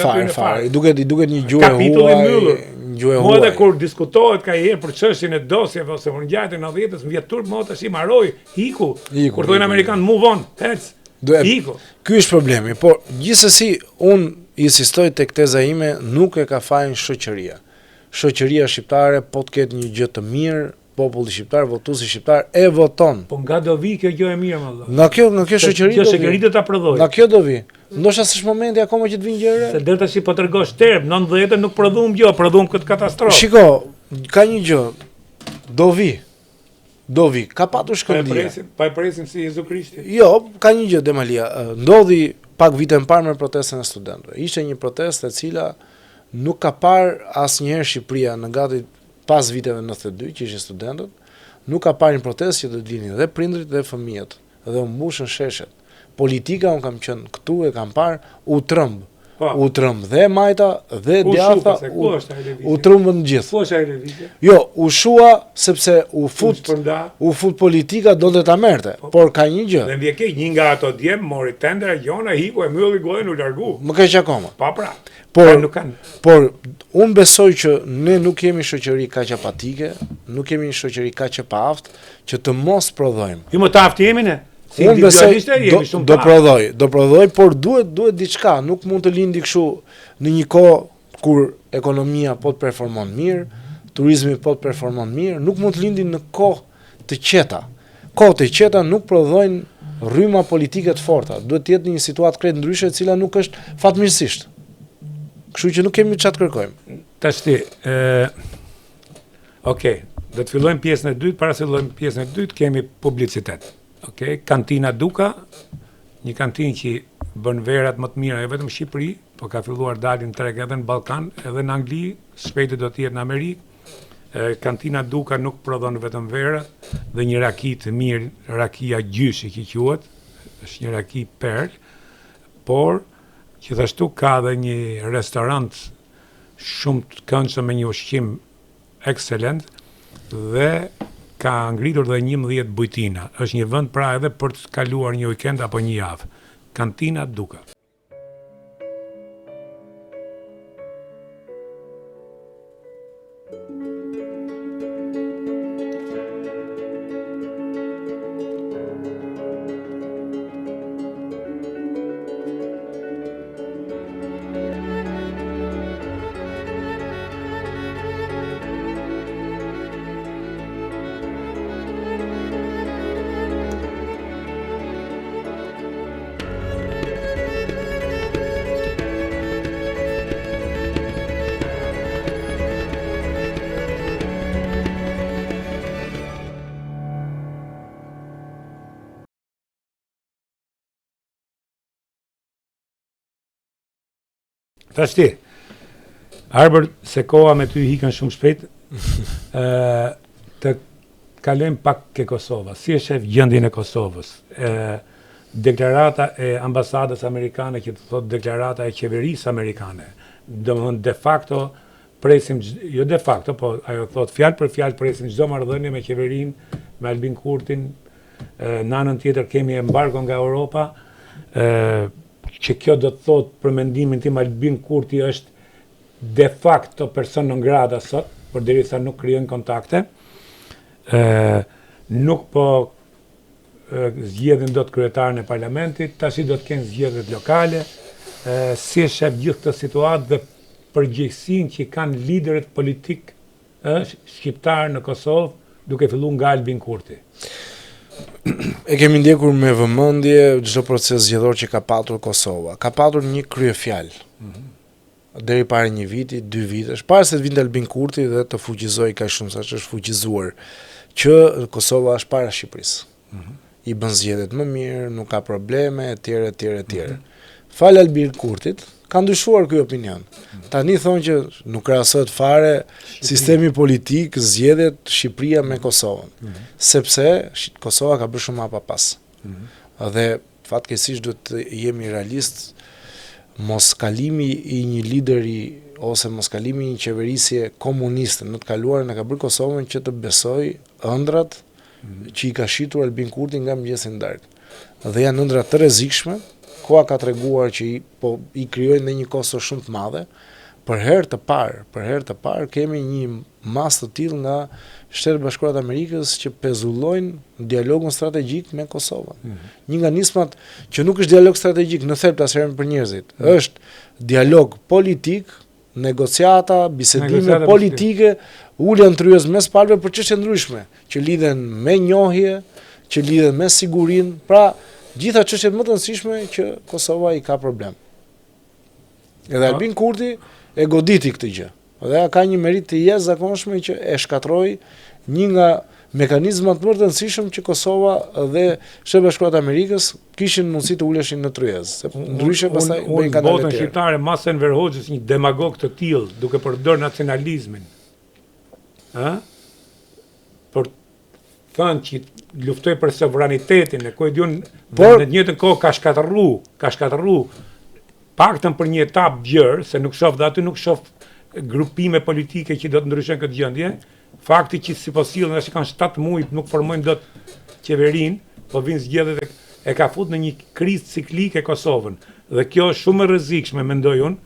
I duket një gjuhë huaj.
Mo edhe kur diskutohet ka herë për çështjen e dosjeve ose për ngjarjet e 90-s, më vjet turp më tash i mbaroi, hiku. Kur thonë amerikan move on, hiku.
Ky është problemi, por gjithsesi unë insistoj tek teza ime, nuk e ka fajin shoqëria. Shoqëria shqiptare po të ketë një gjë të mirë, populli shqiptar, votuesi shqiptar e voton.
Po nga do vi kjo gjë e mirë më valla.
Nga kjo shoqëri
do ta prodhoj.
Nga kjo do vi. Ndoshta s'është momenti akoma që të vinë gjëra.
Se deri tash po tregosh term, 90-ën nuk prodhuam gjë, prodhuam këtë katastrofë.
Shiko, ka një gjë. Do vi. Ka patur shkëndijë.
Pa e presim si Jezu Krishti.
Jo, ka një gjë Demalia. Ndodhi pak vite më parë me protestën e studentëve. Ishte një protestë e cila nuk ka parë asnjëherë Shqipëria në gati pas viteve 92 që ishin studentët, nuk ka parë një protestë që të dilnin dhe prindrit dhe fëmijët dhe u mbushën sheshet. Politika unë kam qenë këtu e kam parë u trëmb dhe majta dhe djatha u trëmbën gjithë.
Po është ai lëvizje?
Jo, u shua sepse u fut politika do të ta merrte, por ka një gjë.
Dhe mbie keq, një nga ato djem mori tendera gjona, hiku e mylli gojën u largu.
Më keq akoma.
Pa pra.
Por unë besoj që ne nuk jemi shoqëri kaq apatike, nuk jemi një shoqëri kaq e paaftë që të mos prodhojmë.
Jo më të aftë jemi ne. Si
unë besoj do prodhoj, por duhet diçka, nuk mund të lindi kështu në një kohë kur ekonomia po të performon mirë, turizmi po të performon mirë, nuk mund të lindi në kohë të qeta. Kohë të qeta nuk prodhojnë rryma politike të forta. Duhet të jetë një situatë krejt ndryshe e cila nuk është fatmirësisht. Kështu që nuk kemi çfarë të kërkojmë.
Tash ti, okay, do të fillojmë pjesën e dytë, para se të fillojmë pjesën e dytë kemi publicitet. Okay, Kantina Duka, një kantinë që bën verat më të mira jo vetëm në Shqipëri, po ka filluar dalin treg edhe në Ballkan, edhe në Angli, shpejt do të jetë në Amerikë. Kantina Duka nuk prodhon vetëm verat dhe një raki të mirë, rakia gjyshi që quhet, është një raki perl, por gjithashtu ka edhe një restorant shumë të këndshëm me një ushqim ekselent dhe ka ngritur dhe 11 bujtina. Është një vend pra edhe për të kaluar një weekend apo një javë. Kantina Duka. Tash ti, Arbër, se koha me ty hikën shumë shpejt, të kalojmë pak ke Kosova. Si e shef gjendjen e Kosovës? Deklarata e ambasadës amerikane që të thotë deklarata e qeverisë amerikane. Domethënë de facto presim, jo de facto, po ajo thotë fjalë për fjalë presim çdo marrëdhënie me qeverinë, me Albin Kurtin. Në anën tjetër kemi embargo nga Europa, që kjo do të thotë për mendimin tim Albin Kurti është de facto person non grata sot, përderisa nuk krijon kontakte. Nuk po zgjedhin dot kryetarin e parlamentit, tash do të kenë zgjedhjet lokale. Si e shef gjithë këtë situatë dhe përgjegjësinë që kanë liderët politik shqiptar në Kosovë, duke filluar nga Albin Kurti.
E kemi ndjekur me vëmendje çdo proces zgjedhor që ka patur Kosova. Ka patur një kryefjalë. Deri para një viti, 2 vitesh, para se të vinte Albin Kurti dhe të fuqizoi kaq shumë sa që është fuqizuar, që Kosova është para Shqipërisë. I bën zgjedhjet më mirë, nuk ka probleme, etj. Fal Albin Kurtit, ka ndryshuar ky opinion. Tani thonë që nuk krahasohet fare sistemi politik, zgjedhjet Shqipëria me Kosovën, sepse Kosova ka bërë shumë hapa pas. Dhe fatkeqësisht duhet të jemi realist, mos kalimi i një lideri ose mos kalimi i një qeverisje komuniste në të kaluarën e ka bërë Kosovën që të besoj ëndrat që i ka shitur Albin Kurti nga mëngjesi në darkë. Dhe janë ëndra të rrezikshme, koha ka treguar që i krijojnë në një Kosovë shumë të madhe. Për herë të parë kemi një masë të tillë nga Shtetet Bashkuara të Amerikës që pezullojnë dialogun strategjik me Kosovën. Një nga nismat që nuk është dialog strategjik në thelb tasherën për njerëzit, është dialog politik, negociata, bisedime politike, ulja në tryez mes palëve për çështje ndryshme, që lidhen me njohje, që lidhen me sigurinë, pra gjitha çështjet më të rëndësishme që Kosova i ka problem. Edhe Albin Kurti e goditi këtë gjë. Dhe ka një merit të jashtëzakonshme që e shkatroi një nga mekanizmat më të rëndësishëm që Kosova dhe Shtetet Bashkuara të Amerikës kishin mundësi të uleshin në tryez. Ndryshe pastaj bëjnë kanale të tjera.
Botën shqiptare mas Enver Hoxhës një demagog të tillë, duke përdorur nacionalizmin. Për thënë që luftoi për sovranitetin e kujdiun, në të njëjtën kohë ka shkatërru paktën për një etapë gjerë, se nuk shoh dhe aty nuk shoh grupime politike që do të ndryshojnë këtë gjendje. Fakti që sipas sillen që kanë 7 muaj nuk formojnë dot qeverinë, po vinë zgjedhjet e ka futur në një krizë ciklike Kosovën. Dhe kjo është shumë e rrezikshme, mendoj unë,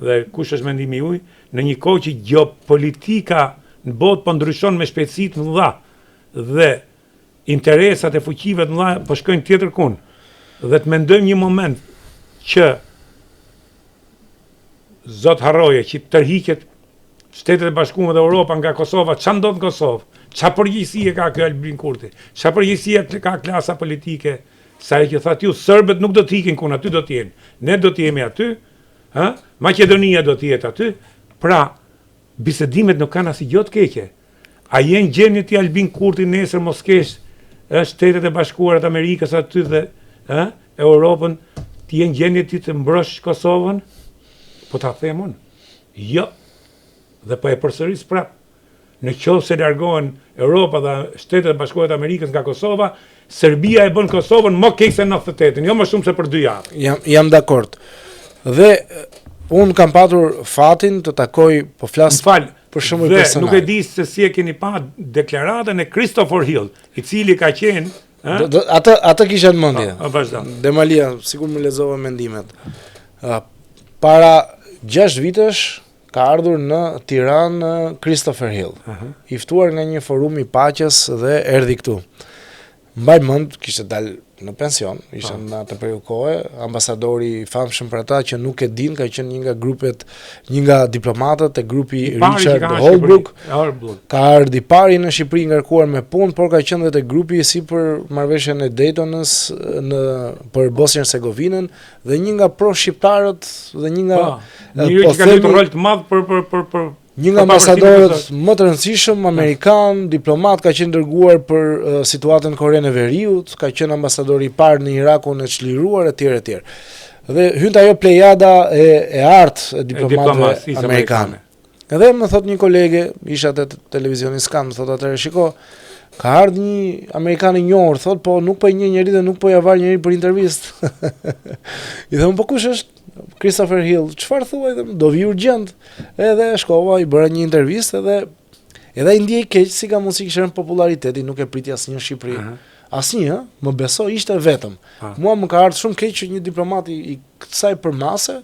dhe kush është mendimi juaj, në një kohë që geopolitika në botë po ndryshon me shpejtësi të mëdha dhe interesat e fuqive të mëdha po shkojnë tjetër kund. Dhe të mendojmë një moment që zot harroje që tërhiqet Shtetet e Bashkuara dhe Europa nga Kosova, ç'a ndodh në Kosovë? Ç'a përgjegjësi ka ky Albin Kurti? Ç'a përgjegjësi ka klasa politike? Sa e që thatë ju, serbët nuk do të ikin ku aty do të jenë. Ne do të jemi aty, Maqedonia do të jetë aty. Pra, bisedimet nuk kanë asgjë të keqe. A jenë gjendje ti Albin Kurti nesër mos kesh Shtetet e Bashkuara të Amerikës aty dhe Europën, ti jenë gjendje ti të mbrosh Kosovën? Po ta them unë. Jo. Dhe po e përsëris prap. Në qoftë se largohen Europa dhe Shtetet e Bashkuara të Amerikës nga Kosova, Serbia e bën Kosovën më keq se 98-ën, jo më shumë se për 2 javë.
Jam dakord. Dhe unë kam patur fatin të takoj, po flas për shembull personal.
Nuk e di se si e keni pa deklaratën e Christopher Hill, i cili ka qenë
atë kisha në mendje.
Vazhdo.
Demalia, sikur më lexova mendimet. Para 6 vitesh ka ardhur në Tiranë Christopher Hill, i ftuar nga një forum i paqes dhe erdhi këtu. Mbaj mend, kishte dalë në pension, ishte në atë periudhë kohe, ambasadori i famshëm për ata që nuk e din, ka qenë një nga diplomatët e grupi Richard Holbrooke, ka ardhi pari në Shqipëri ngarkuar me punë, por ka qenë edhe te grupi si për marrëveshjen e Daytonës për Bosnjën Hercegovinën dhe një nga pro-shqiptarët dhe një nga
njëri që ka një rol të madh për
një nga ambasadorët më të rëndësishëm amerikan, diplomat, ka qenë dërguar për situatën Korenë e Veriut, ka qenë ambasador i parë në Irakun e çliruar etj. Dhe hyn ajo plejada e artë e diplomatëve amerikanë. Edhe më thot një kolege, isha te televizioni Skan, më thot atëherë, shiko, Ka ardhur një amerikan i njohur, thot, po nuk po e njeh njëri dhe nuk po ja var njëri për intervistë. I them, po kush është? Christopher Hill. Çfarë thua? Do vi urgjent. Edhe shkova, i bëra një intervistë edhe ai ndjej keq si ka mundësi kishte populariteti, nuk e priti asnjë në Shqipëri. Asnjë, më beso, ishte vetëm. Mua më ka ardhur shumë keq që një diplomat i kësaj përmase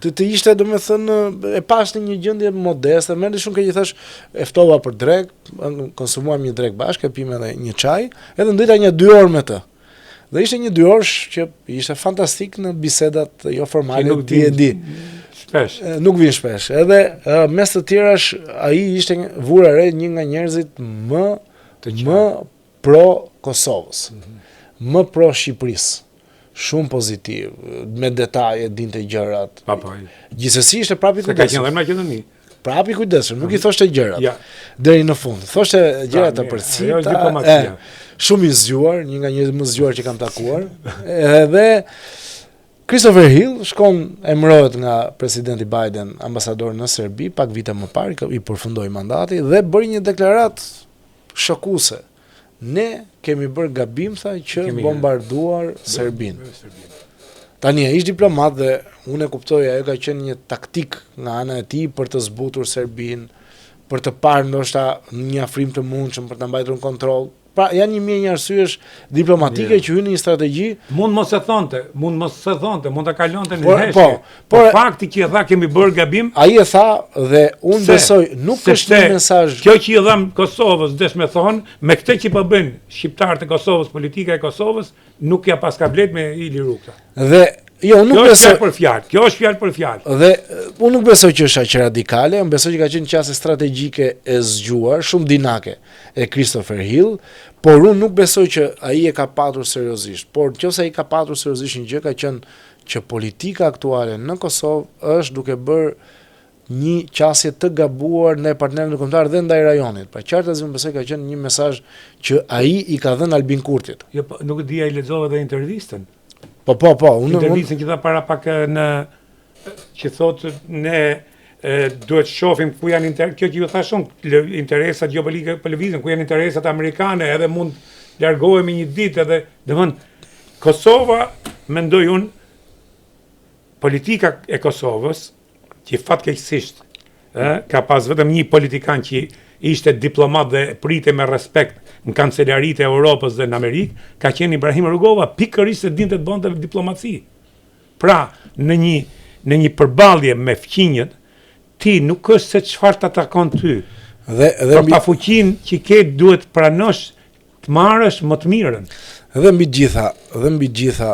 të ishte, domethënë, e pash në një gjendje modeste, më shumë keq i thash, e ftova për drek, konsumuam një drek bashkë, e pim edhe një çaj, edhe ndëita një 2 orë me të. Dhe ishte një 2 orësh që ishte fantastik në bisedat jo formale, ti e di.
Shpesh.
Nuk vin shpesh. Edhe mes të tjerash, ai ishte vura re një nga njerëzit më pro Kosovës, më pro Shqipërisë, shumë pozitiv, me detaje, dinte gjërat. Gjithsesi ishte prapi kujdesshëm.
Ka qenë dhe në Maqedoni.
Prapi kujdesshëm, nuk i thoshte gjërat. Deri në fund. Thoshte gjërat të përcita. Shumë i zgjuar, një nga njerëzit më zgjuar që kam takuar. Edhe Christopher Hill shkon, emërohet nga presidenti Biden ambasador në Serbi, pak vite më parë, i përfundoi mandati dhe bëri një deklaratë shokuese. Ne kemi bërë gabim, tha, që bombarduar Serbin. Tani ai ishte diplomat dhe unë e kuptoj, ajo ka qenë një taktik nga ana e tij për të zbutur Serbin, për të parë ndoshta një afrim të mundshëm për ta mbajtur në kontroll. Pra janë një arsyesh diplomatike që hyn në një strategji.
Mund mos e thonte, mund ta kalonte në heshtje. Por fakti që e tha kemi bërë gabim,
ai e tha dhe unë besoj nuk është një mesazh.
Kjo që i dham Kosovës, desh me thonë, me këtë që po bën shqiptarët e Kosovës, politika e Kosovës, nuk ja paska blet me Ili Rukta.
Dhe jo, nuk besoj
për fjalë. Kjo është fjalë për fjalë.
Dhe unë nuk besoj që është aq radikale, unë besoj që ka qenë qasje strategjike e zgjuar, shumë dinake e Christopher Hill, por unë nuk besoj që ai e ka patur seriozisht. Por nëse ai ka patur seriozisht një gjë ka qenë që politika aktuale në Kosovë është duke bërë një qasje të gabuar ndaj partnerëve ndërkombëtar dhe ndaj rajonit. Pra qartësi unë besoj ka qenë një mesazh që ai i ka dhënë Albin Kurtit.
Jo, nuk e di, ai lexova edhe intervistën.
Po,
intervistën që tha para pak që thotë ne duhet shohim ku janë kjo që ju tha shumë interesat gjeopolitike për lëvizjen, ku janë interesat amerikane, edhe mund largohemi një ditë edhe domethënë Kosova, mendoj unë, politika e Kosovës, që fatkeqësisht ka pas vetëm një politikan që ishte diplomat dhe prite me respekt në kancelaritë e Europës dhe në Amerikë, ka qenë Ibrahim Rugova, pikërisht se dinte të bënte diplomaci. Pra, në një përballje me fqinjët, ti nuk është se çfarë ta takon ty. Dhe pa fuqinë që ke duhet pranosh të marrësh më të mirën.
Dhe mbi gjitha,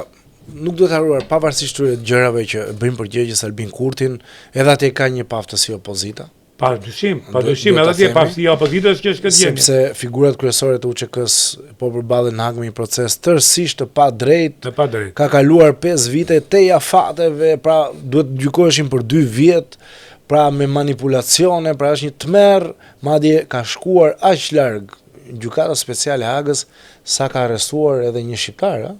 nuk duhet haruar pavarësisht të gjërave që bëjmë përgjegjës Albin Kurtin, edhe atje ka një paftësi opozita.
Pa dyshim, edhe atje paftësia opozitës që është këtë gjendje.
Sepse figurat kryesore të UÇK-s po përballen me një proces tërësisht të padrejtë. Ka kaluar 5 vite te afateve, pra duhet gjykoheshin për 2 vjet. Pra me manipulacione, pra është një tmerr, madje ka shkuar aq larg gjykata speciale e Hagës sa ka arrestuar edhe një shqiptar,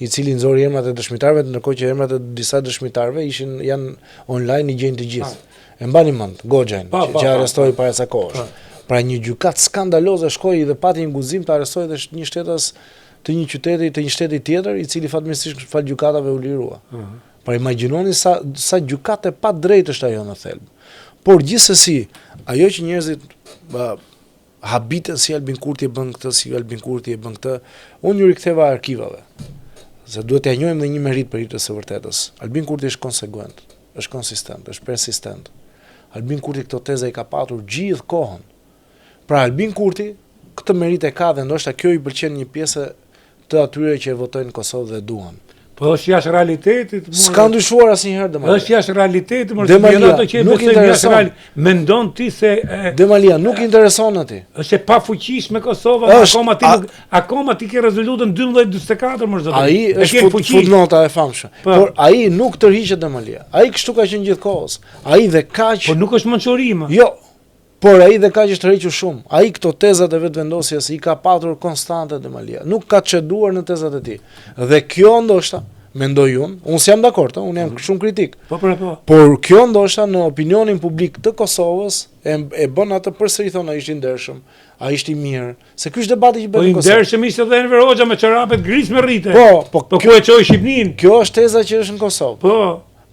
i cili nxori emrat e dëshmitarëve, ndërkohë që emrat e disa dëshmitarëve janë online, i gjejnë të gjithë. E mbani mend, Goxhajn, që arrestoi para sa kohësh. Pra një gjykatë skandaloze shkoi dhe pati një guzim të arrestoi edhe një shtetas të një qyteti, të një shteti tjetër, i cili fatmirësisht fal gjykatave u lirua. Pra imagjinoni sa gjykate pa drejtë është ajo në thelb. Por gjithsesi, ajo që njerëzit habiten si Albin Kurti e bën këtë, si Albin Kurti e bën këtë, unë ju riktheva arkivave. Se duhet t'ia njohim dhe një merit për hitës së vërtetës. Albin Kurti është konsekuent, është konsistent, është persistent. Albin Kurti këto teza i ka patur gjithë kohën. Pra Albin Kurti këtë merit e ka dhe ndoshta kjo i pëlqen një pjesë të atyre që e votojnë Kosovë dhe duan.
Po është jashtë realitetit.
S'ka ndryshuar asnjëherë Demalia.
Është jashtë realitetit,
Demalia,
ato që nuk intereson. Mendon ti se
Demalia nuk intereson aty.
Është e pafuqishme Kosova, akoma ti ke rezultatën 12-44 më zot.
Ai është futnota e famshme. Por ai nuk tërhiqet Demalia. Ai kështu ka qenë gjithkohës. Ai dhe kaq.
Po nuk është mençurim.
Jo. Por ai dhe kaq është tërhequr shumë. Ai këto tezat e vetvendosjes i ka patur konstante Demalia. Nuk ka çeduar në tezat e tij. Dhe kjo ndoshta, mendoj unë s'jam dakord, unë jam shumë kritik.
Po.
Por kjo ndoshta në opinionin publik të Kosovës e bën atë përsëri thonë ai ishte i ndershëm, a ishte I mirë, se ky është debati që
Po
bëhet
I
në Kosovë.
ndershëm ishte edhe Enver Hoxha me çorapet gris me rrite.
Po
Po ku e çoi Shqipnin?
kjo është teza që është në Kosovë.
Po.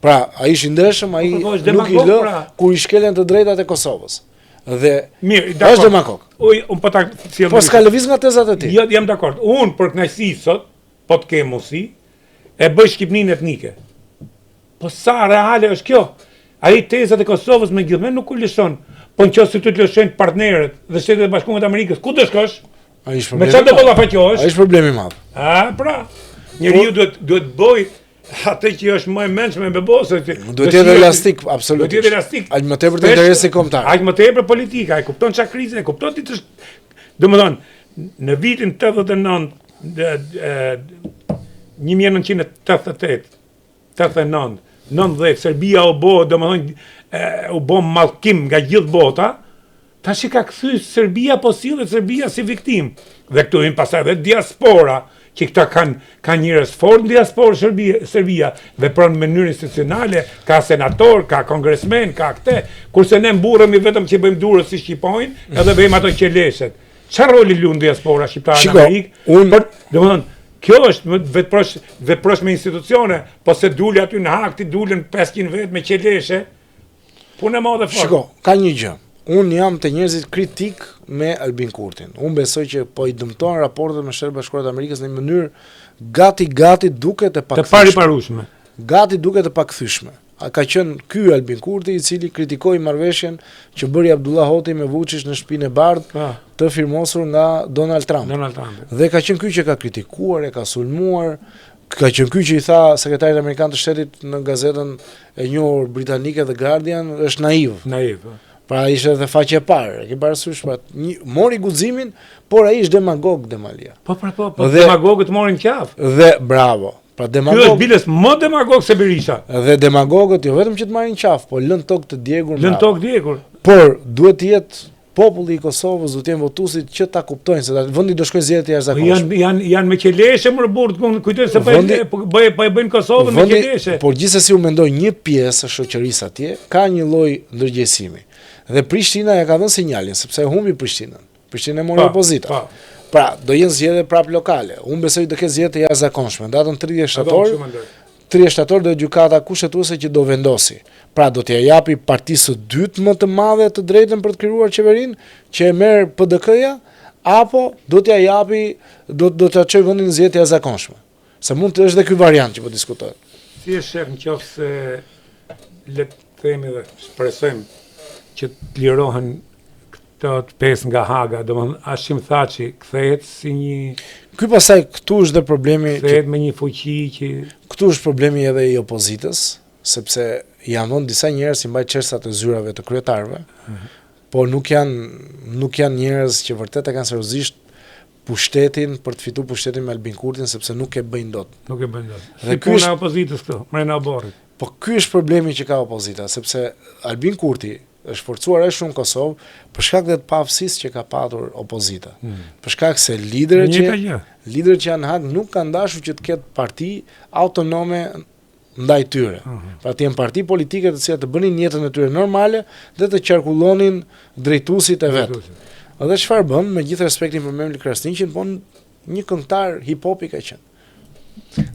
Pra, ai ishte I ndershëm, ai
Po, është
nuk I
demagog,
lë
pra.
kur I shkelen të drejtat e Kosovës. Dhe
Mirë,
është demagog.
Un po ta sjell.
Po s'ka lëviz nga tezat e tij.
Jo, jam dakord. Un për kënaqësi sot, po të kem mundsi, e bëj Shqipnin etnike. Po sa reale është kjo? Ai tezat e Kosovës me gjithë nuk u lëshon. Po nëse ty të lëshojnë partnerët dhe Shtetet e Bashkuara të Amerikës, ku do shkosh?
Ai është
Me
problemi.
çfarë do ballafaqohesh?
Ai është problemi I madh.
Pra. Njeriu duhet bëj atë që është më e mendshme me bosë.
Duhet të jetë elastik, absolutisht.
Duhet të jetë elastik.
Aq më tepër të interesi kombëtar.
Aq më tepër politika, e kupton çka krizën, e kupton ti të. Domethënë, në vitin 89, 1988, 89, 90, Serbia u bë, domethënë u bë mallkim nga gjithë bota. Tash ka kthy Serbia, po sillet Serbia si viktim. Dhe këtu vjen pastaj edhe diaspora, që këta kanë njerëz fort në diasporë Serbia, vepron në mënyrë institucionale, ka senator, ka kongresmen, ka këtë, kurse ne mburremi vetëm që bëjmë durrës si shqipojnë, edhe bëjmë ato qeleshet. Çfarë roli lund diaspora shqiptare në Amerikë? Domethënë, kjo është veprosh me institucione, po se duli aty në Hak, ti dulen 500 vet me qeleshe. Punë e madhe fort.
Shiko, ka një gjë. Unë jam të njerëzit kritik me Albin Kurtin. Unë besoj që po I dëmtojnë raportet me Shtetet e Bashkuara të Amerikës në një mënyrë gati duket e pakëthyeshme.
Të pariparueshme.
Gati duket e pakëthyeshme. Ka qenë ky Albin Kurti I cili kritikoi marrëveshjen që bëri Abdullah Hoti me Vučić në shtëpinë e bardhë të firmosur nga Donald Trump. Dhe ka qenë ky që ka kritikuar, e ka sulmuar, ka qenë ky që I tha sekretarit amerikan të shtetit në gazetën e njohur britanike The Guardian, është naiv. Pra ishte edhe faqe e parë, e ke parasysh, pra mori guximin, por ai është demagog Demalia.
Po, demagogët morin qafë.
Dhe bravo. Pra demagog.
Ky është biles më demagog se Berisha.
Dhe demagogët jo vetëm që të marrin qafë, po lën tokë të djegur.
Lën tokë djegur.
Por duhet të jetë populli I Kosovës, duhet të jenë votuesit që ta kuptojnë se vendi do shkojë zgjedhje jashtëzakonshme. Janë me qeleshe më burr, kujtoj se bëjnë Kosovën me qeleshe. Por gjithsesi u mendoj një pjesë e shoqërisë atje ka një lloj ndërgjegjësimi. Dhe Prishtina ja ka dhënë sinjalin, sepse e humbi Prishtinën. Prishtina mori opozita. Pra, do jenë zgjedhje prap lokale. Unë besoj të ketë zgjedhje jashtëzakonshme. Datën 30 shtator do gjykata kushtetuese që do vendosi. Pra, do t'ja japi partisë së dytë më të madhe të drejtën për të krijuar qeverinë, që e merr PDK-ja, apo do t'ja japi, do t'ja çojë vendin në zgjedhje jashtëzakonshme. Se mund të është dhe ky variant që po diskutohet.
Si e shef nëse le të themi dhe shpresojmë që të lirohen këto të pesë nga Haga, domethënë Hashim Thaçi kthehet si një.
Ky pastaj këtu është dhe problemi.
Kthehet me një fuqi që.
Këtu është problemi edhe I opozitës, sepse janë vënë disa njerëz që mbajnë çështat e zyrave të kryetarëve, po nuk janë njerëz që vërtet e kanë seriozisht pushtetin për të fituar pushtetin me Albin Kurtin, sepse nuk e bëjnë dot.
Dhe ky është opozitës këtu, mrena oborrit.
Po ky është problemi që ka opozita, sepse Albin Kurti është forcuar aq shumë në Kosovë për shkak të pavësisë që ka patur opozita. Për shkak se liderët që janë Hag nuk kanë dashur që të ketë parti autonome ndaj tyre. Pra të jenë parti politike të cilat të bënin jetën e tyre normale dhe të qarkullonin drejtuesit e vet. Edhe çfarë bën, me gjithë respektin për Memli Krasniqin, po një këngëtar hip-hopi ka qenë.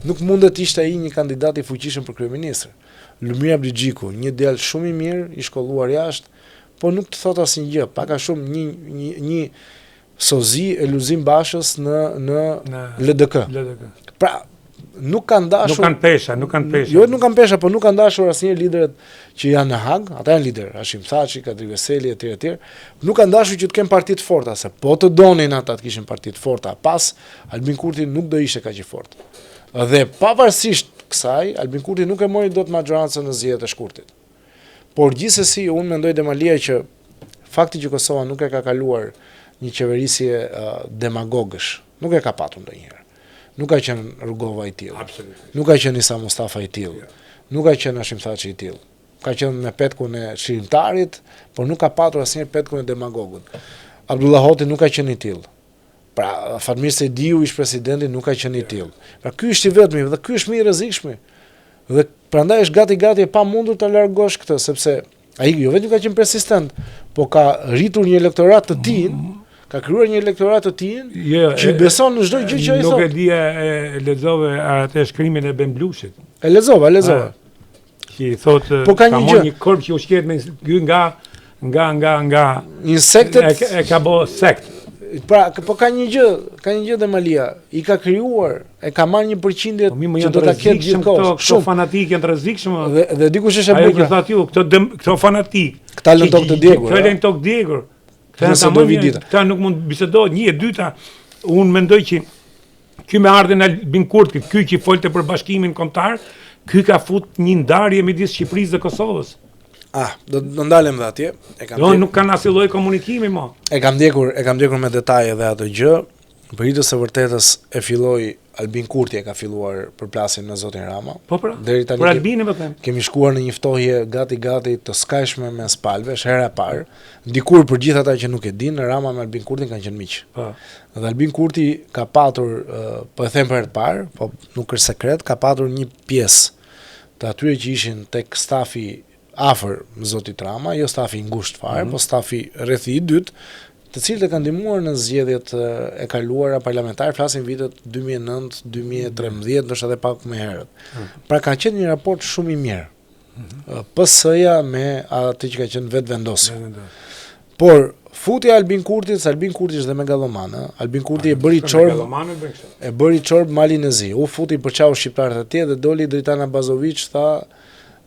Nuk mundet ishte ai një kandidat I fuqishëm për kryeministër. Lumir Abdigjiku, një djalë shumë I mirë, I shkolluar jashtë, po nuk të thot asnjë gjë, pak a shumë një sozi e Luzim Bashës në LDK. Pra, nuk kanë dashur.
Nuk kanë pesha.
Jo, nuk kanë pesha, po nuk kanë dashur asnjë liderët që janë në Hag, ata janë liderë, Hashim Thaçi, Kadri Veseli etj. Nuk kanë dashur që të kenë parti të forta, se po të donin ata të kishin parti të forta, pas Albin Kurti nuk do ishte kaq I fortë. Dhe pavarësisht kësaj, Albin Kurti nuk e mori dot majorancën në zgjedhjet e shkurtit. Por gjithsesi unë mendoj Demalia që fakti që Kosova nuk e ka kaluar një qeverisje demagogësh, nuk e ka patur ndonjëherë. Nuk ka qenë Rugova I tillë. Nuk ka qenë Isa Mustafa I tillë. Nuk ka qenë Hashim Thaçi I tillë. Ka qenë me petkun e shkrimtarit, por nuk ka patur asnjëherë petkun e demagogut. Abdullah Hoti nuk ka qenë I tillë. Pra, Fatmir Sejdiu ish presidenti nuk ka qenë I tillë. Pra, ky është I vetmi dhe ky është më I rrezikshëm. Dhe prandaj është gati e pamundur ta largosh këtë, sepse ai jo vetëm ka qenë persistent, po ka rritur një elektorat të tij, Ka krijuar një elektorat të tij që i beson në çdo gjë që ai thotë.
Nuk e di e lexove atë shkrimin e Ben Blushit.
E lexova.
Që i thotë
po ka
një korp që ushqet me nga
insektet
e ka bë sekt.
Pra, po ka një gjë dhe Malia, i ka krijuar, e ka marrë 1% që do ta ketë gjithkohë.
Shumë fanatik janë të rrezikshëm.
Dhe dikush është e bukur.
Ajo që thatë ju, këto fanatik.
Këta lën tokë të djegur.
Këta lën tokë të djegur. Këta nuk mund bisedojnë, një e dyta. Unë mendoj që ky me ardhen Albin Kurti, ky që folte për bashkimin kombëtar, ky ka fut një ndarje midis Shqipërisë dhe Kosovës.
Do ndalem dhe atje.
Nuk kanë asnjë lloj komunikimi më.
E kam ndjekur me detaje dhe atë gjë. Për hir të së vërtetës e filloi Albin Kurti, e ka filluar përplasjen me zotin Rama.
Po pra.
Deri tani
për Albinin më them.
Kemi shkuar në një ftohje gati të skajshme me spalve, është hera e parë. Dikur për gjithë ata që nuk e dinë, Rama me Albin Kurtin kanë qenë miq.
Po.
Dhe Albin Kurti ka patur, po e them për herë të parë, po nuk është sekret, ka patur një pjesë të atyre që ishin tek stafi afër zotit Rama, jo stafi ngushtë fare, po stafi rrethi i dytë, të cilët e kanë ndihmuar në zgjedhjet e kaluara parlamentare, flasim vitet 2009, 2013, ndoshta edhe pak më herët. Pra ka qenë një raport shumë i mirë. PS-ja me atë që ka qenë vetë vendosje. Por futja Albin Kurtit, Albin Kurti është dhe megaloman, Albin Kurti e bëri çorb malin e zi. U futi përçau shqiptarët atje dhe doli Dritana Bazović, tha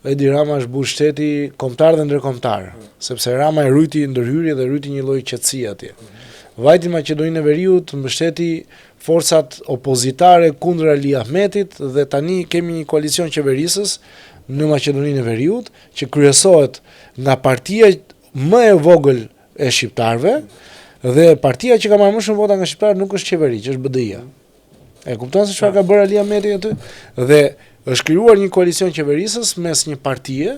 Edi Rama është bujë shteti kombëtar dhe ndërkombëtar, sepse Rama e rujti ndërhyrje dhe rujti një lloj qetësie atje. Vajti Maqedoninë e Veriut mbështeti forcat opozitare kundër Ali Ahmetit dhe tani kemi një koalicion qeverisës në Maqedoninë e Veriut që kryesohet nga partia më e vogël e shqiptarëve dhe partia që ka marrë më shumë vota nga shqiptarët nuk është qeveri, që është BDI-ja. E kupton se çfarë ka bërë Ali Ahmeti aty? Dhe është krijuar një koalicion qeverisës mes një partie,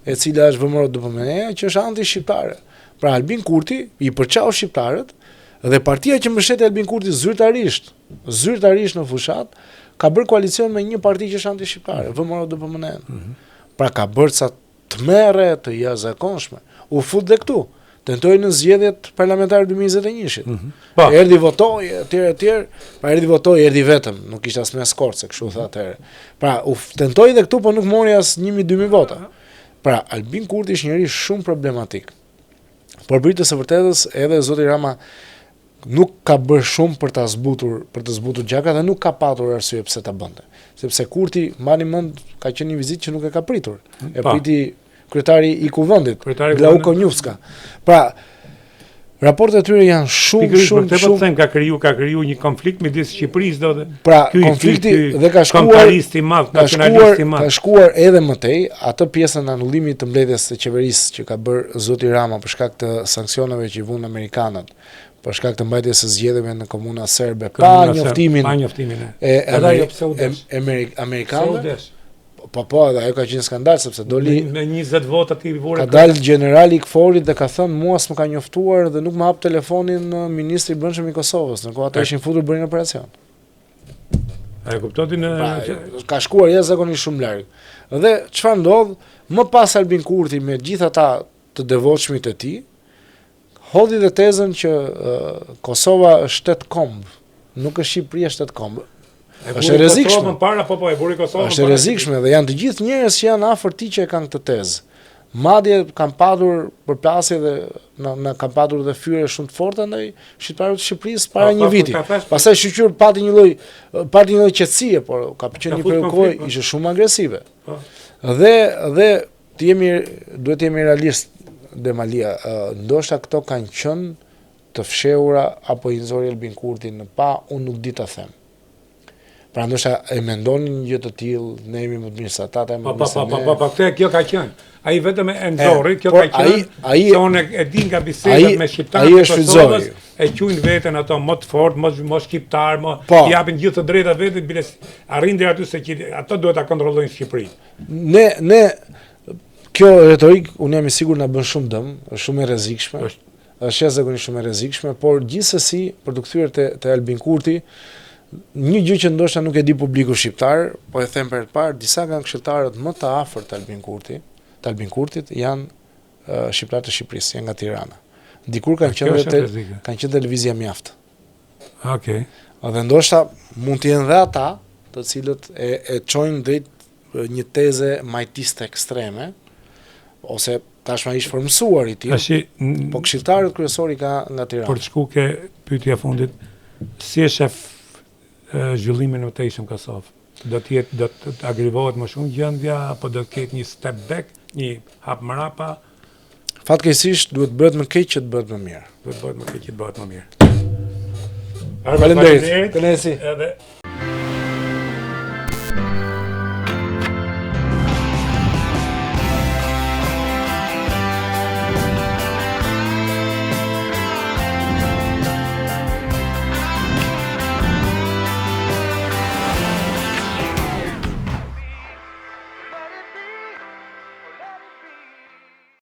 e cila është VMRO-DPMNE-ja, që është anti-shqiptare. Pra Albin Kurti i përçau shqiptarët dhe partia që mbështet Albin Kurti zyrtarisht në fushat, ka bërë koalicion me një parti që është anti-shqiptare, VMRO-DPMNE-n. Pra ka bërë ca tmerre të jashtëzakonshme. U fut dhe këtu. Tentoi në zgjedhjet parlamentare 2021-shit. Erdhi votoi, etj. Pa erdhi votoi, erdhi vetëm, nuk kishte asnjë skor se kështu tha atëherë. Pra u tentoi dhe këtu, po nuk mori as 1000-2000 vota. Pra Albin Kurti është njëri shumë problematik. Por për të së vërtetës, edhe zoti Rama nuk ka bërë shumë për të zbutur gjaka dhe nuk ka patur arsye pse ta bënte. Sepse Kurti, mbani mend, ka qenë një vizitë që nuk e ka pritur. E priti kryetari i kuvendit, Glauko Njufska. Pra, raportet e tyre janë shumë
ka kriju një konflikt midis Shqipërisë dhe
pra konflikti dhe ka shkuar edhe më tej atë pjesën e anullimit të mbledhjes së qeverisë që ka bërë zoti Rama për shkak të sanksione që i vunë amerikanët, për shkak të mbajtjes së zgjedhjeve në komuna serbe pa njoftimin e amerikanëve. Po, dhe ajo ka qenë skandal sepse doli
me 20 vota ti vore.
Ka dalë generali i KFOR-it dhe ka thënë mua s'më ka njoftuar dhe nuk më hap telefonin ministri i brendshëm i Kosovës, ndërkohë ata ishin futur bërin operacion.
A e kuptoni
ka shkuar jashtëzakonisht shumë larg. Dhe çfarë ndodh? Më pas Albin Kurti me gjithë ata të devotshmit e tij, hodhi dhe tezën që Kosova është shtet komb, nuk është Shqipëria shtet komb. Është e rrezikshme. Është e rrezikshme dhe janë të gjithë njerëz që janë afër tij që e kanë këtë tezë. Madje kanë patur përplasje dhe kanë patur dhe fyre shumë të forta ndaj shqiptarëve të Shqipërisë para një viti. Pastaj shoqëri pati një lloj qetësie, por ka qenë një periudhë ishte shumë agresive. Dhe duhet të jemi realist dhe Malia, ndoshta këto kanë qenë të fshehura apo i nxori Albin Kurtin në pa, unë nuk di ta them. Pra ndoshta e mendonin një gjë të tillë, ne jemi më të mirë se ata,
kjo ka qenë. Ai vetëm e nxorri, kjo ka qenë. Se unë e di nga bisedat me shqiptarët e Kosovës, e quajnë veten ato më të fortë, më shqiptar, i japin gjithë të drejtat vetë, bile arrin deri aty se ato duhet ta kontrollojnë Shqipërinë.
Ne kjo retorik unë jam i sigurt na bën shumë dëm, është shumë e rrezikshme. Është jashtëzakonisht shumë e rrezikshme, por gjithsesi për të kthyer te Albin Kurti, një gjë që ndoshta nuk e di publiku shqiptar, po e them për të parë, disa nga këshilltarët më të afërt të Albin Kurtit janë shqiptarë të Shqipërisë, janë nga Tirana. Dikur kanë
Kjo është
qenë
rrezike.
kanë qenë televizia mjaft.
Okej.
Dhe ndoshta mund të jenë dhe ata të cilët e çojnë drejt një teze majtiste ekstreme, ose tashma ish formësuar i tillë.
Tashi
Po këshilltarët kryesori ka nga Tirana.
për të shku ke pyetja fundit, si e shef zhvillimin në Tejshëm Kosovë? Do të agrivohet më shumë gjendja apo do të ketë një step back, një hap mrapa?
Fatkeqësisht duhet bëhet më keq që të bëhet më mirë.
Do të bëhet më keq që të bëhet më mirë.
Faleminderit. Kënaqësi.
Edhe